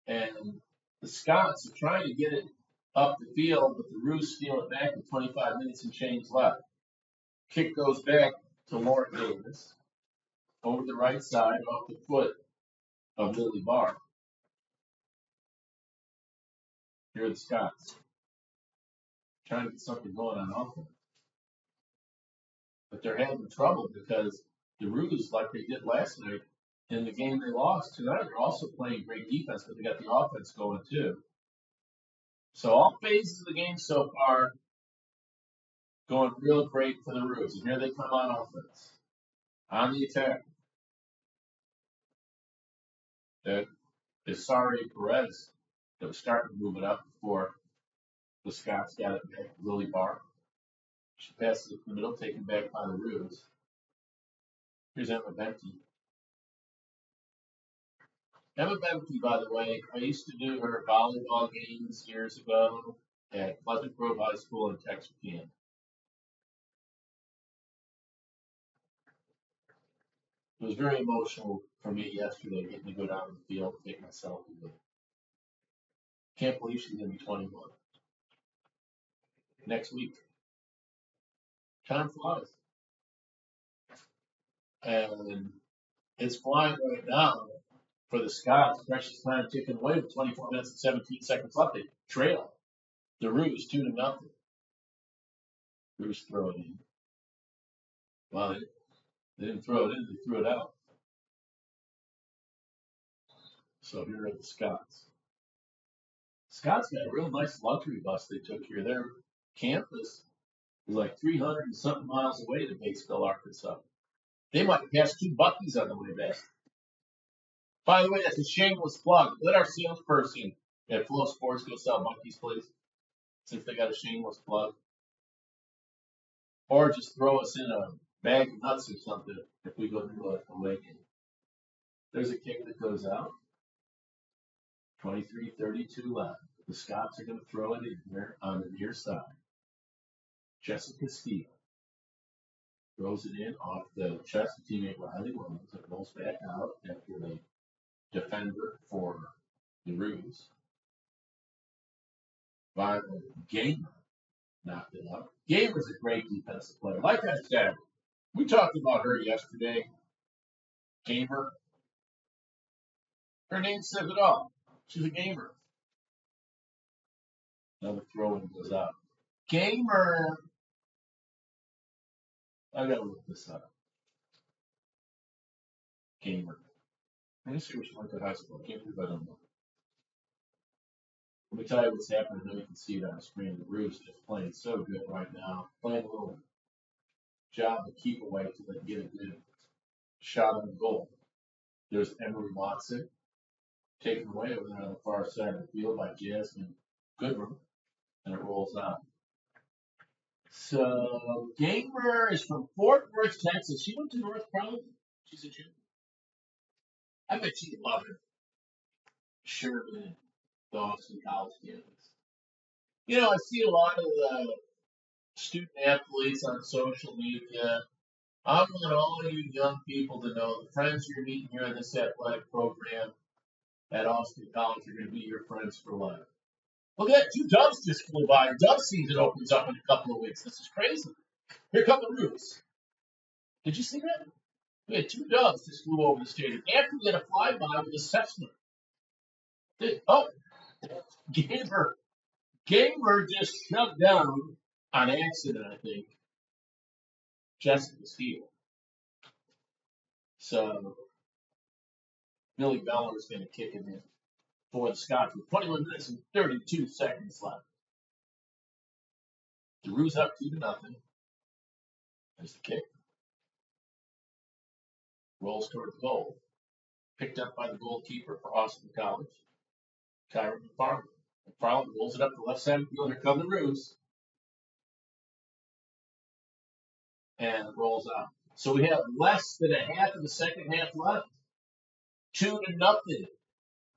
And the Scots are trying to get it up the field, but the Roos steal it back with 25 minutes and change left. Kick goes back to Lauren Davis. Over the right side, off the foot of Lily Barr. Here are the Scots. Trying to get something going on offense. But they're having trouble because the Roos, like they did last night, in the game they lost tonight, they're also playing great defense, but they got the offense going too. So all phases of the game so far going real great for the Roos. And here they come on offense. On the attack. That is Sari Perez that was starting to move it up before the Scots got it back. Lily Barr. She passes it in the middle, taken back by the Roos. Here's Emma Bemke. Emma Bemke, by the way, I used to do her volleyball games years ago at Pleasant Grove High School in Texarkana. It was very emotional for me yesterday getting to go down to the field and take myself to it. Can't believe she's going to be 21. Next week. Time flies. And it's flying right now for the Scots. Precious time ticking away with 24 minutes and 17 seconds left. They trail the Roos 2-0. Roos throw it in. Well, they didn't throw it in, they threw it out. So here are the Scots. Scots got a real nice luxury bus they took here. Their campus It's like 300 and something miles away to Batesville, Arkansas. They might pass 2 Buc-ee's on the way back. By the way, that's a shameless plug. Let our salesperson at FloSports go sell Buc-ee's, please, since they got a shameless plug. Or just throw us in a bag of nuts or something if we go to a away game. There's a kick that goes out. 23-32 left. The Scots are going to throw it in there on the near side. Jessica Steele throws it in off the chest of teammate Riley Williams. It rolls back out after the defender for the Roos. Violet Gamer knocked it up. Gamer's a great defensive player. Like I said, we talked about her yesterday. Gamer. Her name says it all. She's a gamer. Another throw in goes out. Gamer. I gotta look this up. Gamer. Let me see where she went to high school. I can't believe I don't know. Let me tell you what's happening. I know you can see it on the screen. The Roos just playing so good right now. Playing a little job to keep away till they get a good shot on the goal. There's Emery Watson taken away over there on the far side of the field by Jasmine Goodrum, and it rolls out. So Gamer is from Fort Worth, Texas. She went to North Carolina. She's a junior. I bet she'd love it. Sherman, the Austin College campus. You know, I see a lot of the student athletes on social media. I want all you young people to know the friends you're meeting here in this athletic program at Austin College are going to be your friends for life. Look at that. 2 Doves just flew by. Dove season opens up in a couple of weeks. This is crazy. Here come the Roos. Did you see that? We had 2 Doves just flew over the stadium. After we had a flyby with a Cessna. Gamer just shut down on accident, I think. Jessica Steele. So Billy Beller is going to kick it in for the Scots with 21 minutes and 32 seconds left. The Roos up 2-0. There's the kick. Rolls toward the goal. Picked up by the goalkeeper for Austin College, Kyron McFarland. McFarland rolls it up the left side of the field. Here come the Roos. And it rolls out. So we have less than a half of the second half left. 2-0.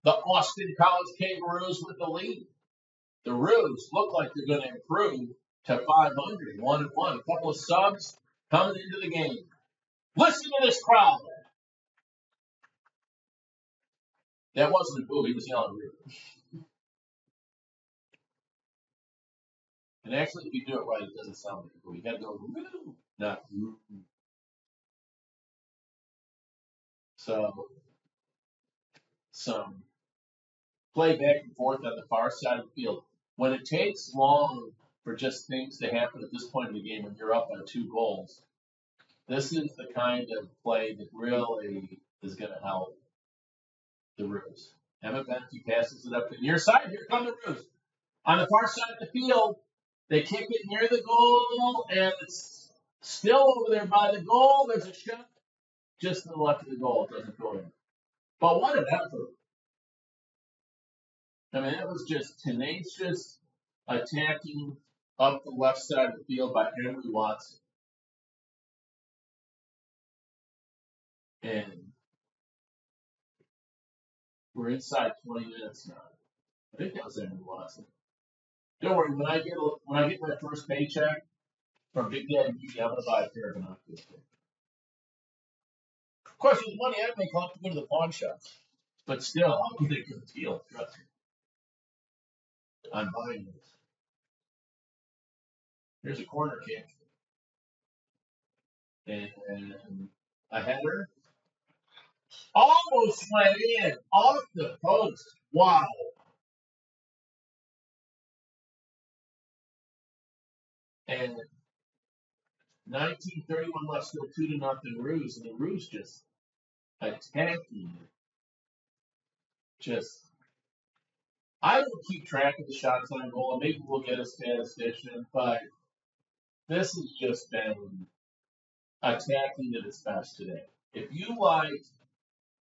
The Austin College Kangaroos with the lead. The Roos look like they're going to improve to 500, 1-1. A couple of subs coming into the game. Listen to this crowd. That wasn't a boo. He was yelling Roos. And actually, if you do it right, it doesn't sound like a boo. You got to go Roo, not Roo. So, some play back and forth on the far side of the field. When it takes long for just things to happen at this point in the game when you're up by 2 goals, this is the kind of play that really is going to help the Roos. Emma Benke passes it up the near side. Here come the Roos. On the far side of the field, they kick it near the goal, and it's still over there by the goal. There's a shot just to the left of the goal. It doesn't go in. But what an effort. I mean, it was just tenacious attacking up the left side of the field by Emery Watson. And we're inside 20 minutes now. I think that was Emery Watson. Don't worry, when I get my first paycheck from Big Daddy Beauty, I'm gonna buy a pair of binoculars. Of course, with the money I make, I'll have to go to the pawn shop. But still, I'll get a good deal. Trust me. I'm buying this. Here's a corner kick. And a header. Almost went in off the post. Wow. And 19:31 left, still 2-0 Roos, and the Roos just attacking. I don't keep track of the shots on goal. Maybe we'll get a statistician, but This has just been attacking at its best today. If you like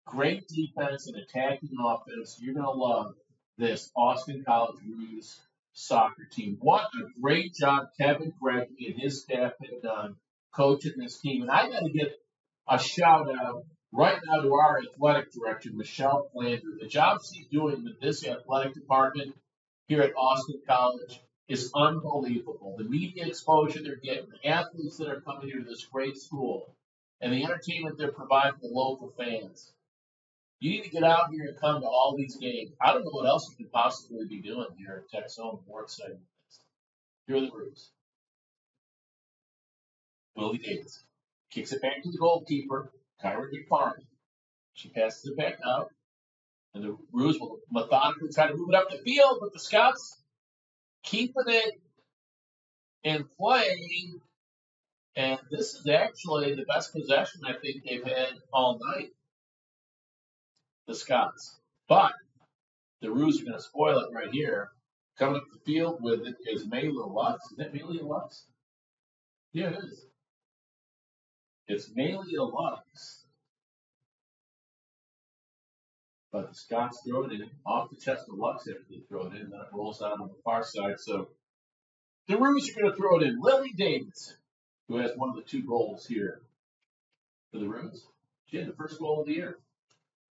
great defense and attacking offense, you're going to love this Austin College Roos soccer team. What a great job Kevin Gregory and his staff have done coaching this team. And I got to get a shout out right now to our athletic director, Michelle Flanders. The job she's doing with this athletic department here at Austin College is unbelievable. The media exposure they're getting, the athletes that are coming here to this great school, and the entertainment they're providing the local fans. You need to get out here and come to all these games. I don't know what else you could possibly be doing here at Texoma. More exciting than this. Here are the Roos. Willie Davis kicks it back to the goalkeeper, Kyra McFarland. She passes it back out, and the Roos will methodically try to move it up the field, but the Scots keeping it in play. And this is actually the best possession I think they've had all night, the Scots. But the Roos are going to spoil it right here. Coming up the field with it is Mayla Lux. Is that Mayla Lux? Yeah, it is. It's Mayla Lux. But the Scots throw it in off the chest of Lux after they throw it in, and then it rolls out on the far side. So the Roos are going to throw it in. Lily Davidson, who has one of the 2 goals here for the Roos. She had the first goal of the year.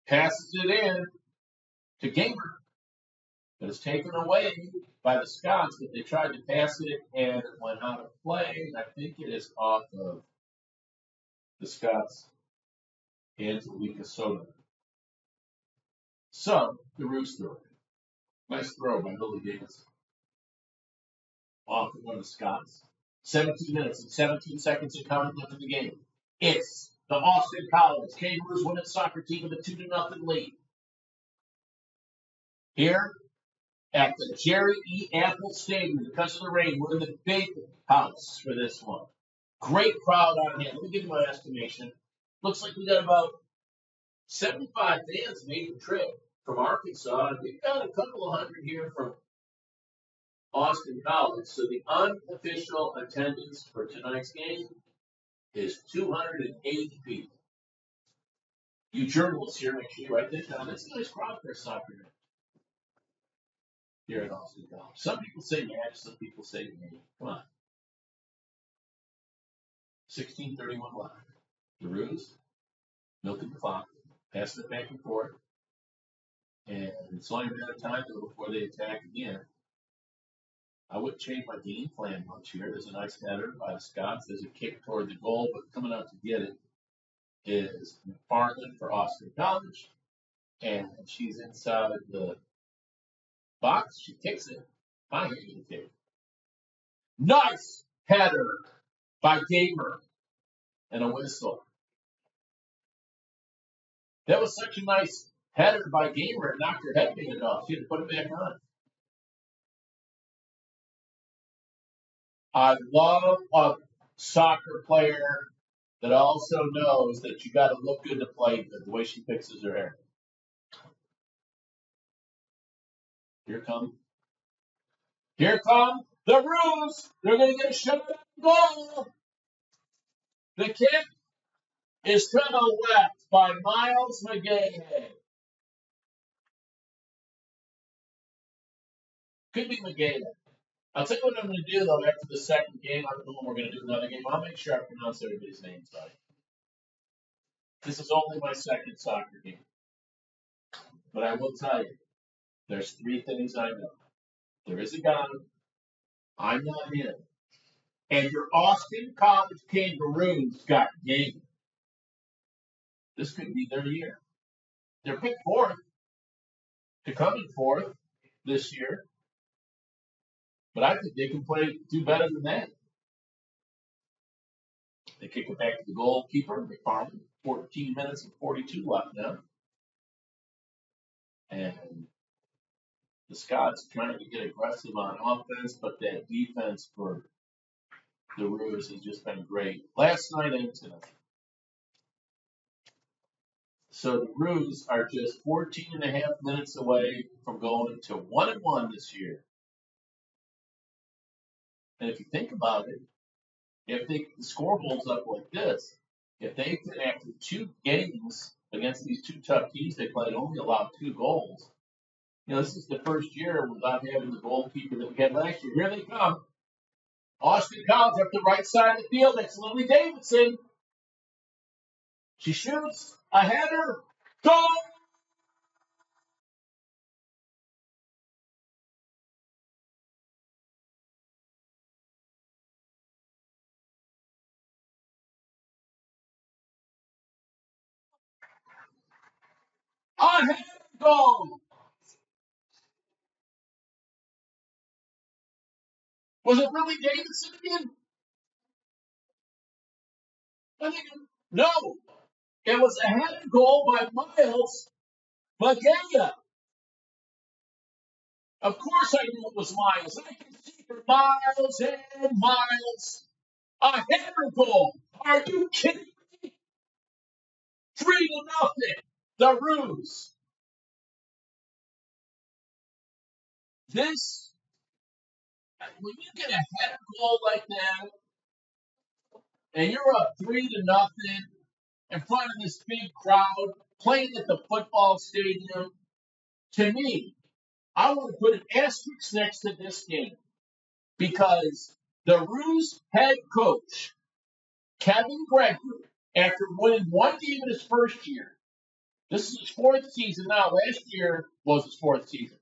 Passes it in to Gamer. But it's taken away by the Scots, but they tried to pass it and it went out of play. I think it is off of the Scots and Angelica Soda. So the Roos throw it. Nice throw by Lily Davis. Off of one of the Scots. 17 minutes and 17 seconds and counting left in the game. It's the Austin College Kangaroos women's soccer team with a 2-0 lead. Here at the Jerry E. Apple Stadium, because of the rain, we're in the big house for this one. Great crowd on hand. Let me give you my estimation. Looks like we got about 75 fans made the trip from Arkansas, and we've got a couple of hundred here from Austin College. So the unofficial attendance for tonight's game is 280 people. You journalists here, make sure you write that down. That's a nice crowd for a soccer match here at Austin College. Some people say match, some people say game. Come on. 16:31 left. The Roos milking the clock, passing it back and forth. And it's only a matter of time before they attack again. I wouldn't change my game plan much here. There's a nice header by the Scots. There's a kick toward the goal, but coming out to get it is McFarland for Austin College. And she's inside the box. She kicks it. Fine kick. Nice header by Gamer. And a whistle. That was such a nice header by Gamer. It knocked her headband off. She had to put it back on. I love a soccer player that also knows that you got to look good to play good, the way she fixes her hair. Here come the Roos. They're going to get a shot at the goal. The kick is to the left by Miles McGahey. Could be McGahey. I'll tell you what I'm going to do, though, after the second game. I don't know when we're going to do another game. I'll make sure I pronounce everybody's names right. This is only my second soccer game. But I will tell you, there's 3 things I know. There is a guy. I'm not him. And your Austin College Kangaroos got game. This could be their year. They're picked 4th to come in 4th this year. But I think they can do better than that. They kick it back to the goalkeeper, McFarland. 14 minutes and 42 left now. And the Scots trying to get aggressive on offense, but that defense for the Roos has just been great. Last night and tonight. So the Roos are just 14 and a half minutes away from going to 1-1 this year. And if you think about it, if the score holds up like this, if they can, after 2 games against these 2 tough teams, they played only allowed 2 goals. This is the first year without having the goalkeeper that we had last year. Here they come. Austin College up the right side of the field. That's Lily Davidson. She shoots. A header. Goal! A header goal! Was it really Davidson again? I think no. It was a header goal by Miles Magaya. Of course I knew it was Miles. I can see for miles and miles. A header goal. Are you kidding me? 3-0. The Ruse. This, when you get a header goal like that, and you're up 3-0 in front of this big crowd, playing at the football stadium, to me, I want to put an asterisk next to this game because the Ruse head coach, Kevin Gregory, after winning 1 game in his first year, this is his 4th season now. Last year was his 4th season.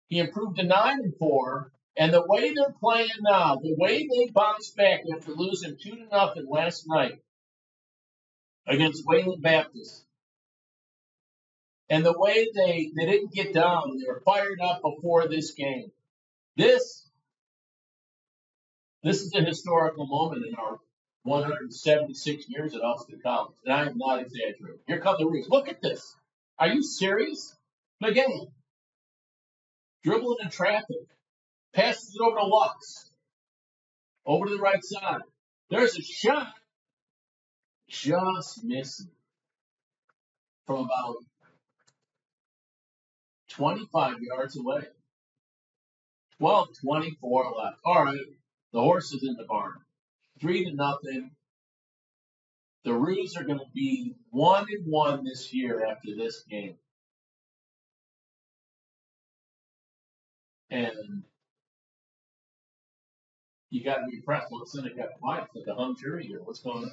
He improved to 9-4, and the way they're playing now, the way they bounced back after losing 2-0 last night against Wayland Baptist, and the way they didn't get down, and they were fired up before this game. This is a historical moment in our 176 years at Austin College, and I am not exaggerating. Here come the Ruse. Look at this. Are you serious? Again, dribbling in traffic, passes it over to Lux, over to the right side. There's a shot, just missing from about 25 yards away. 12:24 left. All right, the horse is in the barn. 3-0. The Ruse are going to be 1-1 this year after this game. And you got to be impressed. All of a sudden it got quiet. It's like a hung jury here. What's going on?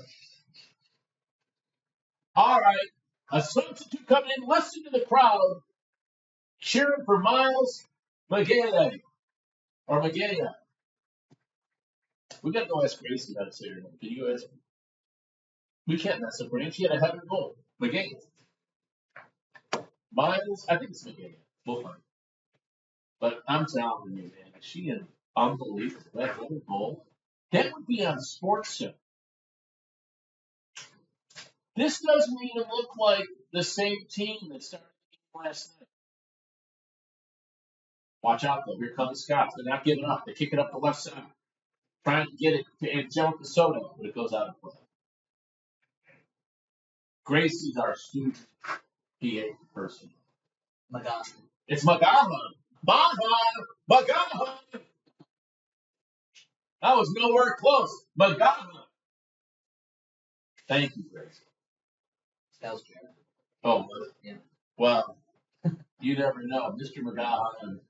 All right, a substitute coming in. Listen to the crowd cheering for Miles Magaya. Or Magaya. We got to go ask Gracie how to say her name. Can you go ask her? We can't mess up her name. She had a header goal. Magaya. Miles, I think it's Magaya. We'll find. But I'm telling you, man, she is unbelievable. That header goal. That would be on Sports Center. This doesn't even look like the same team that started the game last night. Watch out, though. Here comes Scots. They're not giving up. They kick it up the left side. Trying to get it to Angelica Soto, but it goes out of play. Gracie's our student PA person. Magaha. It's Magaha. Magaha. That was nowhere close. Magaha. Thank you, Gracie. That was Jared. Oh, yeah. Well, you never know. Mr. Magaha and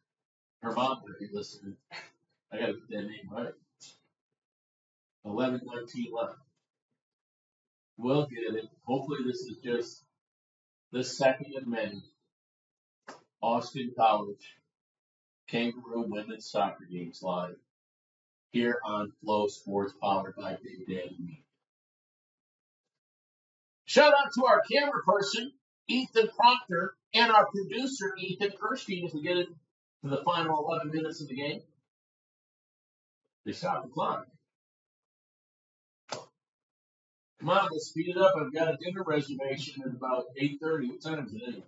her mom would be listening. I got to get that name right. 11-19 left. We'll get it. Hopefully this is just the second of many Austin College Kangaroo Women's Soccer Games live here on FloSports, powered by Big Daddy Media. Shout out to our camera person, Ethan Proctor, and our producer, Ethan Kirstein, as we get into the final 11 minutes of the game. They stopped the clock. Come on, let's speed it up. I've got a dinner reservation at about 8:30. What time is it anyway?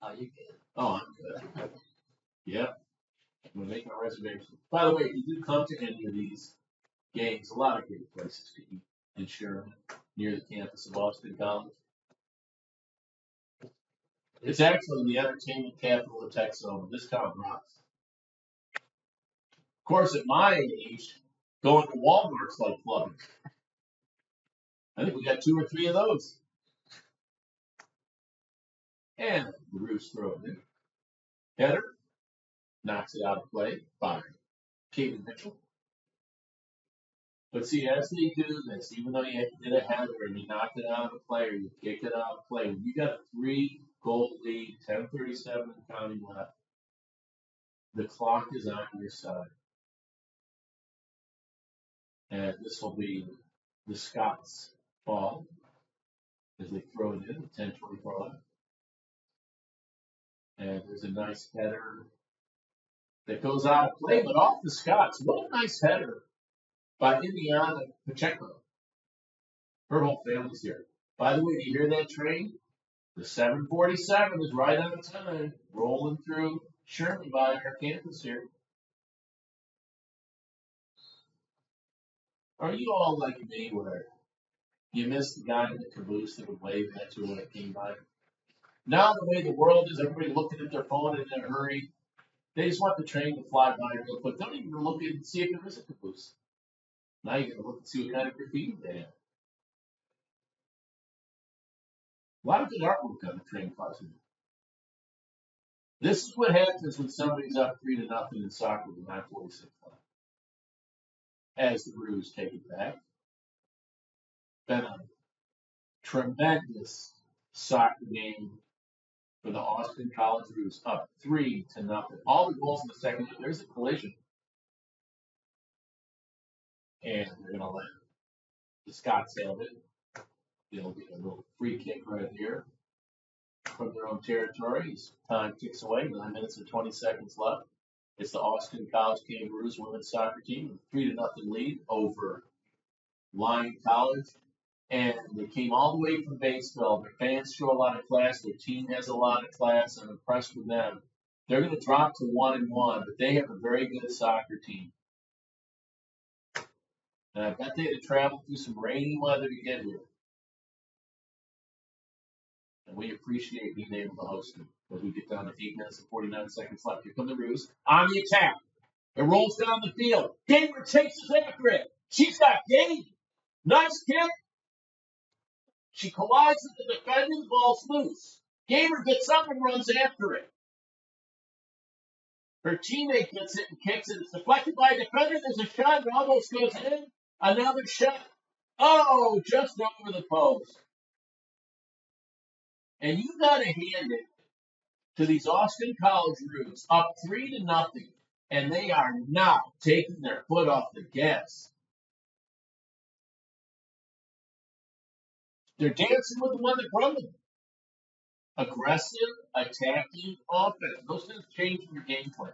Oh, you good. Oh, I'm good. Yep. I'm going to make my reservation. By the way, if you do come to any of these games, a lot of great places to eat in Sherman, near the campus of Austin College. It's actually the entertainment capital of Texoma. This town rocks. Of course, at my age, Going to Walmart's like clubbing. I think we got 2 or 3 of those. And the Roos throw it in. Header knocks it out of play by Caden Mitchell. But see, as they do this, even though you did a header and you knocked it out of the play or you kicked it out of play, when you got a 3-goal lead, 10:37 counting left, the clock is on your side. And this will be the Scots' ball as they throw it in, 10:24 left. And there's a nice header that goes out of play, but off the Scots. What a nice header by Indiana Pacheco. Her whole family's here. By the way, do you hear that train? The 747 is right on time, rolling through Sherman by our campus here. Are you all like me where you missed the guy in the caboose that would wave at you when it came by? Now the way the world is, everybody looking at their phone in a hurry. They just want the train to fly by real quick. Don't even look and see if there is a caboose. Now you got to look and see what kind of graffiti they have. A lot of good artwork on the train cars. This is what happens when somebody's up 3-0 in soccer with 9:46 left. As the Roos take it back. Been a tremendous soccer game for the Austin College Roos, up 3-0. All the goals in the second half. There's a collision. And they're going to let the Scots have it. They'll get a little free kick right here from their own territory. Time ticks away, 9 minutes and 20 seconds left. It's the Austin College Kangaroos women's soccer team with a 3-0 lead over Lyon College. And they came all the way from Batesville. Their fans show a lot of class. Their team has a lot of class. I'm impressed with them. They're going to drop to 1-1, but they have a very good soccer team. And I bet they had to travel through some rainy weather to get here. And we appreciate being able to host them as we get down to 8 minutes and 49 seconds left. Here come the Roos on the attack. It rolls down the field. Gamer chases after it. She's got game. Nice kick. She collides with the defender. The ball's loose. Gamer gets up and runs after it. Her teammate gets it and kicks it. It's deflected by a defender. There's a shot. It almost goes in. Another shot. Oh, just over the post. And you got to hand it to these Austin College Roos, up 3-0, and they are not taking their foot off the gas. They're dancing with the one that brought them. Aggressive, attacking offense. Those things change your game plan.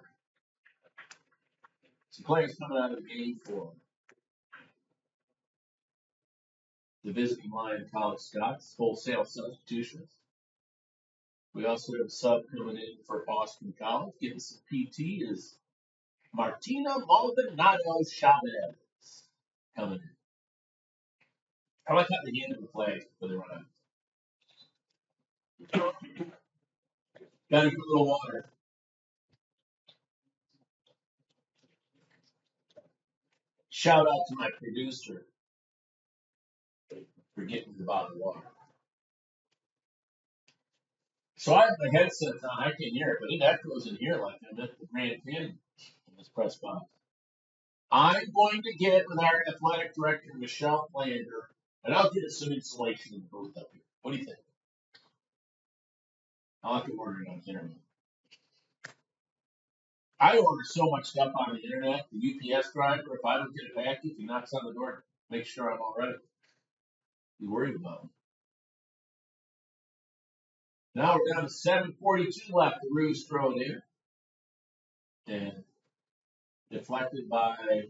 Some players coming out of the game for the visiting Lyon College Scots, wholesale substitutions. We also have a sub coming in for Austin College. Getting some PT is Martina Maldonado Chavez coming in. I like how they handle the play for the run. Got to get a little water. Shout out to my producer for getting the bottle of water. So I have my headsets on. I can hear it, but it echoes in here like I'm at the Grand Canyon in this press box. I'm going to get with our athletic director, Michelle Flander, and I'll get us some insulation in the booth up here. What do you think? I'll have to order it on the internet. I order so much stuff on the internet. The UPS driver, if I don't get a package, he knocks on the door, make sure I'm all right. You worried about me. Now we're down to 7:42 left. The Roos throw it in. And deflected by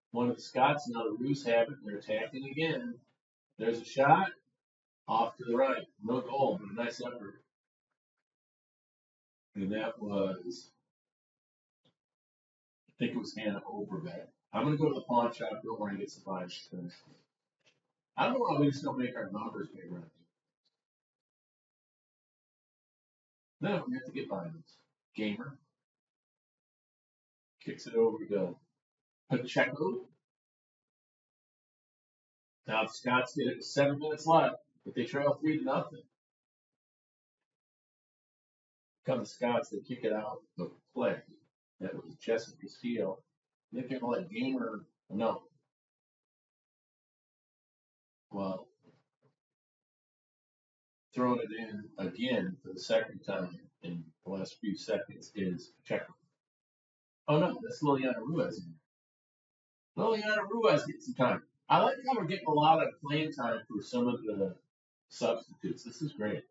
one of the Scots. Now the Roos have it. They're attacking again. There's a shot. Off to the right. No goal, but a nice effort. And that was, I think it was Hannah Overbeck. I'm going to go to the pawn shop. Don't worry, get some vibes finished. I don't know why we just don't make our numbers bigger. No, we have to get violence. Gamer. Kicks it over to Pacheco. Now the Scots get it with 7 minutes left, but they trail 3-0. Come the Scots, they kick it out of play. That was Jessica Steele. They're going to let Gamer no. Well, throwing it in again for the second time in the last few seconds is Checker. Oh no, that's Liliana Ruiz. Liliana Ruiz gets some time. I like how we're getting a lot of playing time for some of the substitutes. This is great.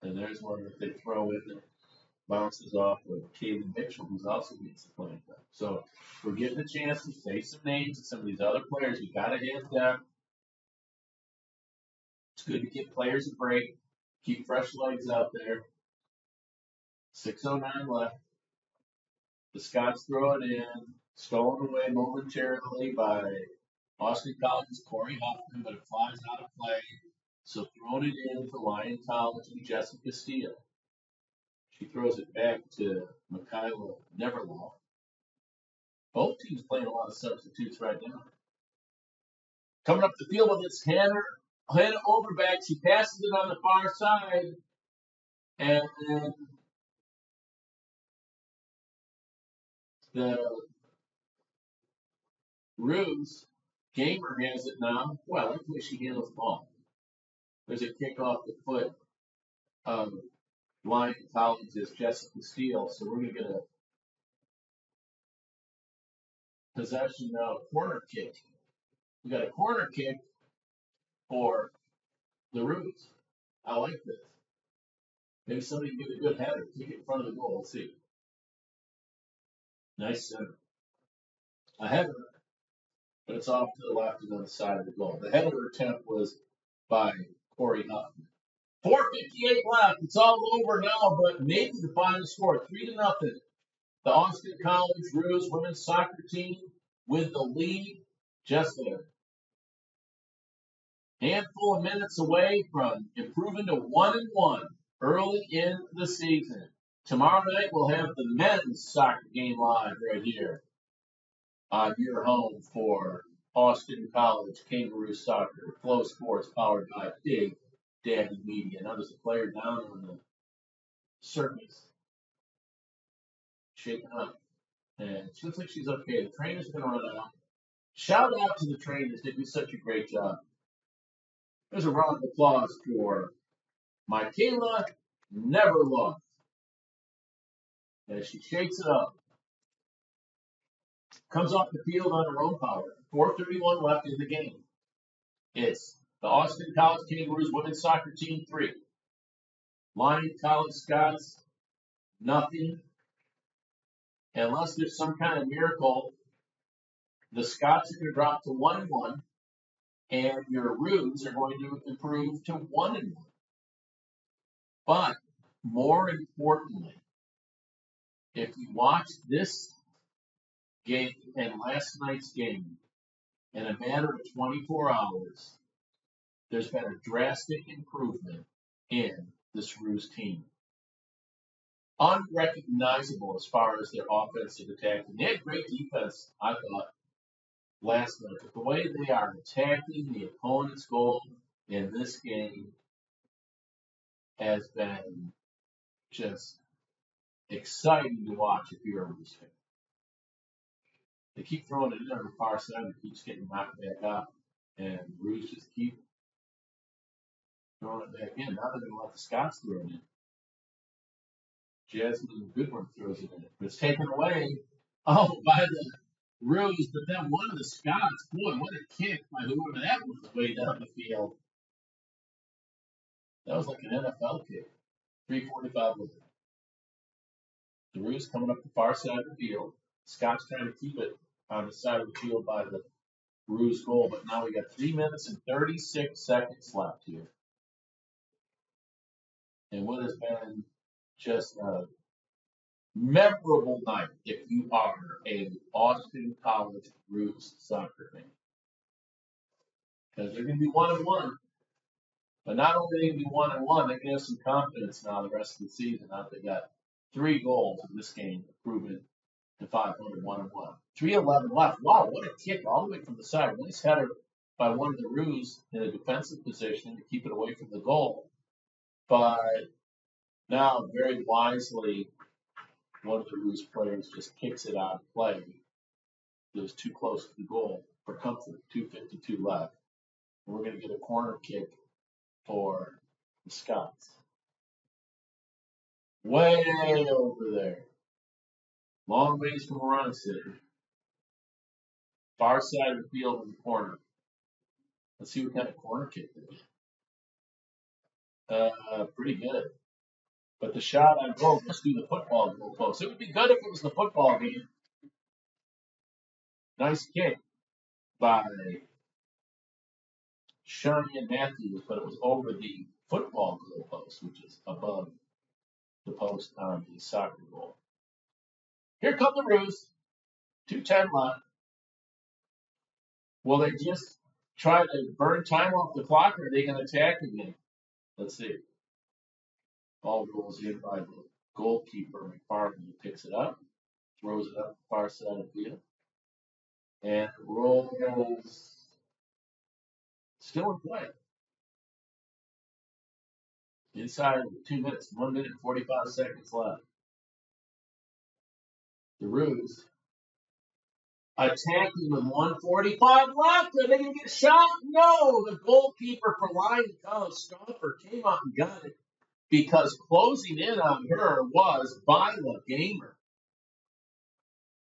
And there's one that they throw in that bounces off of Kaylee Mitchell, who's also getting some playing time. So we're getting a chance to say some names of some of these other players. We got to hit them. It's good to give players a break, keep fresh legs out there. 6:09 left. The Scots throw it in, stolen away momentarily by Austin College's Corey Huffman, but it flies out of play. So throwing it in for Lyon College and Jessica Steele. She throws it back to Michaela Neverlaw. Both teams playing a lot of substitutes right now. Coming up the field with it's Hannah Overback. She passes it on the far side. And then the Ruse Gamer has it now. Well, I like the way she handles the ball. There's a kick off the foot of Lyon College's Jessica Steele. So we're going to get a possession now, corner kick. We got a corner kick for the Ruse. I like this. Maybe somebody can get a good header, kick it in front of the goal. Let's see. Nice center. A header, but it's off to the left and on the side of the goal. The header attempt was by Corey Huffman. 4:58 left. It's all over now, but maybe the final score, 3-0. The Austin College Ruse women's soccer team with the lead. Just a handful of minutes away from improving to 1-1 early in the season. Tomorrow night we'll have the men's soccer game live right here on your home for Austin College Kangaroo Soccer, FloSports powered by Big Daddy Media. Now there's a player down on the surface, shaking up, and she looks like she's okay. The trainer's going to run out. Shout out to the trainers. They do such a great job. There's a round of applause for Michaela Neverlaw as she shakes it up. Comes off the field on her own power. 4:31 left in the game. It's the Austin College Kangaroos women's soccer team 3. Lyon College Scots, nothing. Unless there's some kind of miracle, the Scots are going to drop to 1-1, and your Ruse are going to improve to 1-1. But more importantly, if you watch this game and last night's game in a matter of 24 hours, there's been a drastic improvement in this Ruse team. Unrecognizable as far as their offensive attack. And they had great defense, I thought, last night. But the way they are attacking the opponent's goal in this game has been just exciting to watch if you're a Ruse fan. They keep throwing it in on the far side and it keeps getting knocked back out. And Ruse just keep throwing it back in. Now they're going to let the Scots throw it in. Jasmine Goodwin throws it in. But it's taken away by the Ruse. But then one of the Scots, boy, what a kick by whoever that was way down the field. That was like an NFL kick. 3:45 with it. The Ruse coming up the far side of the field. Scots trying to keep it on the side of the field by the Ruse goal. But now we got 3 minutes and 36 seconds left here. And what has been just a memorable night if you are an Austin College Ruse soccer fan. Because they're going to be 1-1. But not only are they going to be 1-1, they're going to have some confidence now the rest of the season. Now they got 3 goals in this game, proven to 500, 1-1. 3:11 left. Wow, what a kick all the way from the side. Nice header by one of the Roos in a defensive position to keep it away from the goal. But now, very wisely, one of the Roos players just kicks it out of play. It was too close to the goal for comfort. 2:52 left. And we're going to get a corner kick for the Scots. Way over there. Long ways from a run sitter. Far side of the field in the corner. Let's see what kind of corner kick they get. Pretty good. But the shot on goal must be the football goal post. It would be good if it was the football game. Nice kick by Shania Matthews, but it was over the football goal post, which is above the post on the soccer goal. Here come the Roos. 2:10 left. Will they just try to burn time off the clock, or are they going to attack again? Let's see. Ball rolls in by the goalkeeper. McFarland picks it up, throws it up the far side of the field, and rolls still in play. Inside of 2 minutes, 1 minute, 45 seconds left. The Roos attacking with 1:45 left. Are they going to get shot? No. The goalkeeper for Lyon College, Stoffer, came out and got it because closing in on her was Viola Gamer.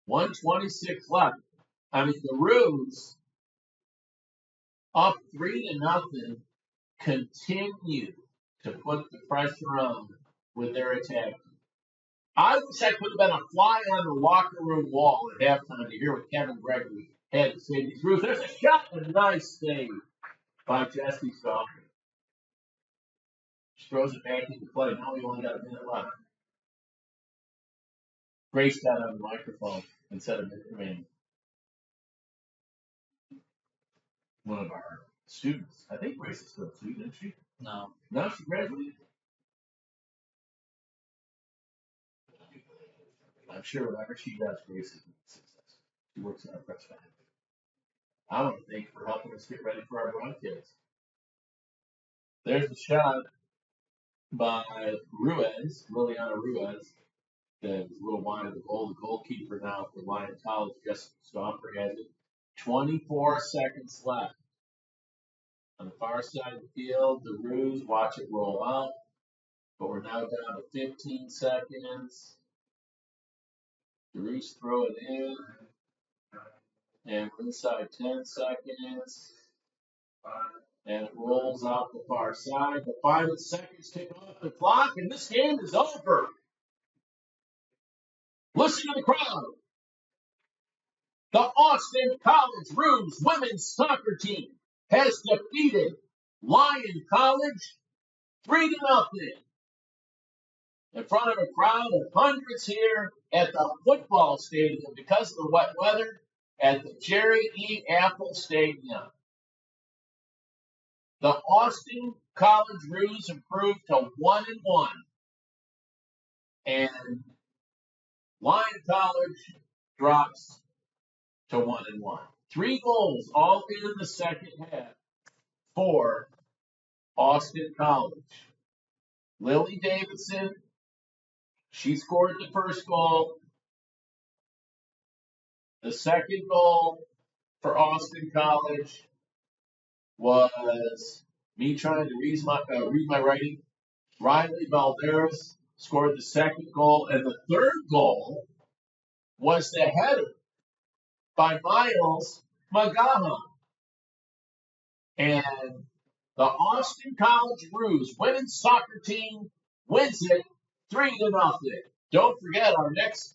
1:26 left. I mean, the Roos up 3-0 continue to put the pressure on with their attack. I wish I could have been a fly on the locker room wall at halftime to hear what Kevin Gregory had to say to these Roos. There's a shot, a nice save by Jesse Stoffer. She throws it back into play. Now we only got a minute left. Grace got on the microphone and said a minute remaining. One of our students. I think Grace is still a student, isn't she? No. No, she graduated. I'm sure whatever she does, Grace is a success. She works in our press family. I want to thank her for helping us get ready for our broadcast. There's the shot by Ruiz, Liliana Ruiz. That was a little wide of the goal. The goalkeeper now for Lyon College, Jessica Stoffer, has it. 24 seconds left. On the far side of the field, the Roos watch it roll out. But we're now down to 15 seconds. The Roos throw it in. And we're inside 10 seconds. And it rolls out the far side. The final seconds tick off the clock, and this game is over. Listen to the crowd. The Austin College Roos women's soccer team has defeated Lyon College 3-0 in front of a crowd of hundreds here at the football stadium because of the wet weather at the Jerry E. Apple Stadium. The Austin College Roos improved to 1-1, and Lyon College drops to 1-1. 3 goals all in the second half for Austin College. Lily Davidson, she scored the first goal. The second goal for Austin College was me trying to read my writing. Riley Valderas scored the second goal, and the third goal was the header by Miles Magaha. And the Austin College Roos women's soccer team wins it 3-0. Don't forget our next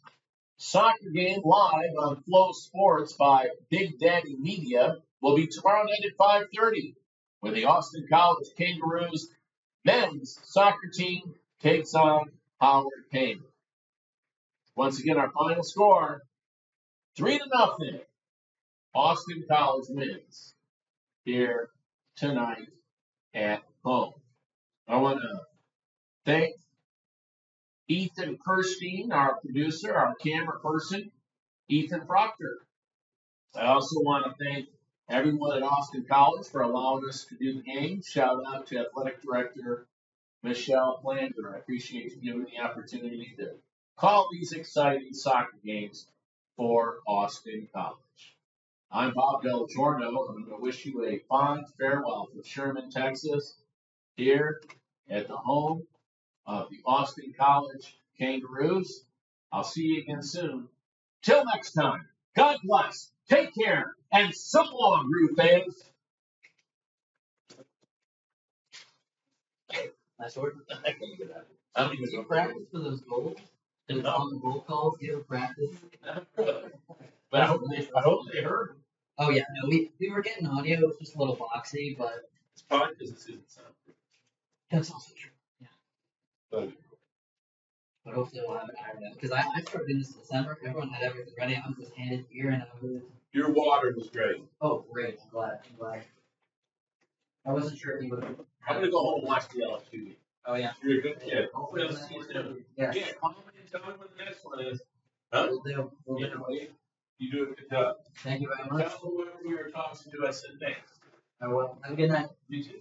soccer game live on FloSports by Big Daddy Media will be tomorrow night at 5:30 when the Austin College Kangaroos men's soccer team takes on Howard Payne. Once again, our final score, 3-0. Austin College wins here tonight at home. I want to thank Ethan Kirstein, our producer, our camera person, Ethan Proctor. I also want to thank everyone at Austin College for allowing us to do the game. Shout out to Athletic Director Michelle Flander. I appreciate you giving me the opportunity to call these exciting soccer games for Austin College. I'm Bob Del Giorno, and I'm going to wish you a fond farewell from Sherman, Texas, here at the home of the Austin College Kangaroos. I'll see you again soon. Till next time, God bless, take care, and so long, Roo fans. Nice work. I don't even practice for those goals. And on the goal calls, you ever practice? But I hope they heard. Oh yeah, no, we were getting audio. It was just a little boxy, but It's probably because this isn't soundproof. that's also true. Yeah. But But hopefully we'll have it ironed out. Because I started doing this in December. Everyone had everything ready. I was just handed gear and I was. your water was great. Oh, great! I'm glad. I wasn't sure if he would. I'm going to go home and watch the LSU. Oh yeah. You're a good kid. Hopefully I'll see you soon. Yes. Yeah, call me and tell me what the next one is. Huh? We'll do. Anyway, you do a good job. Thank you very much. Tell whoever we were talking to, I said thanks. I will. Have a good night. You too.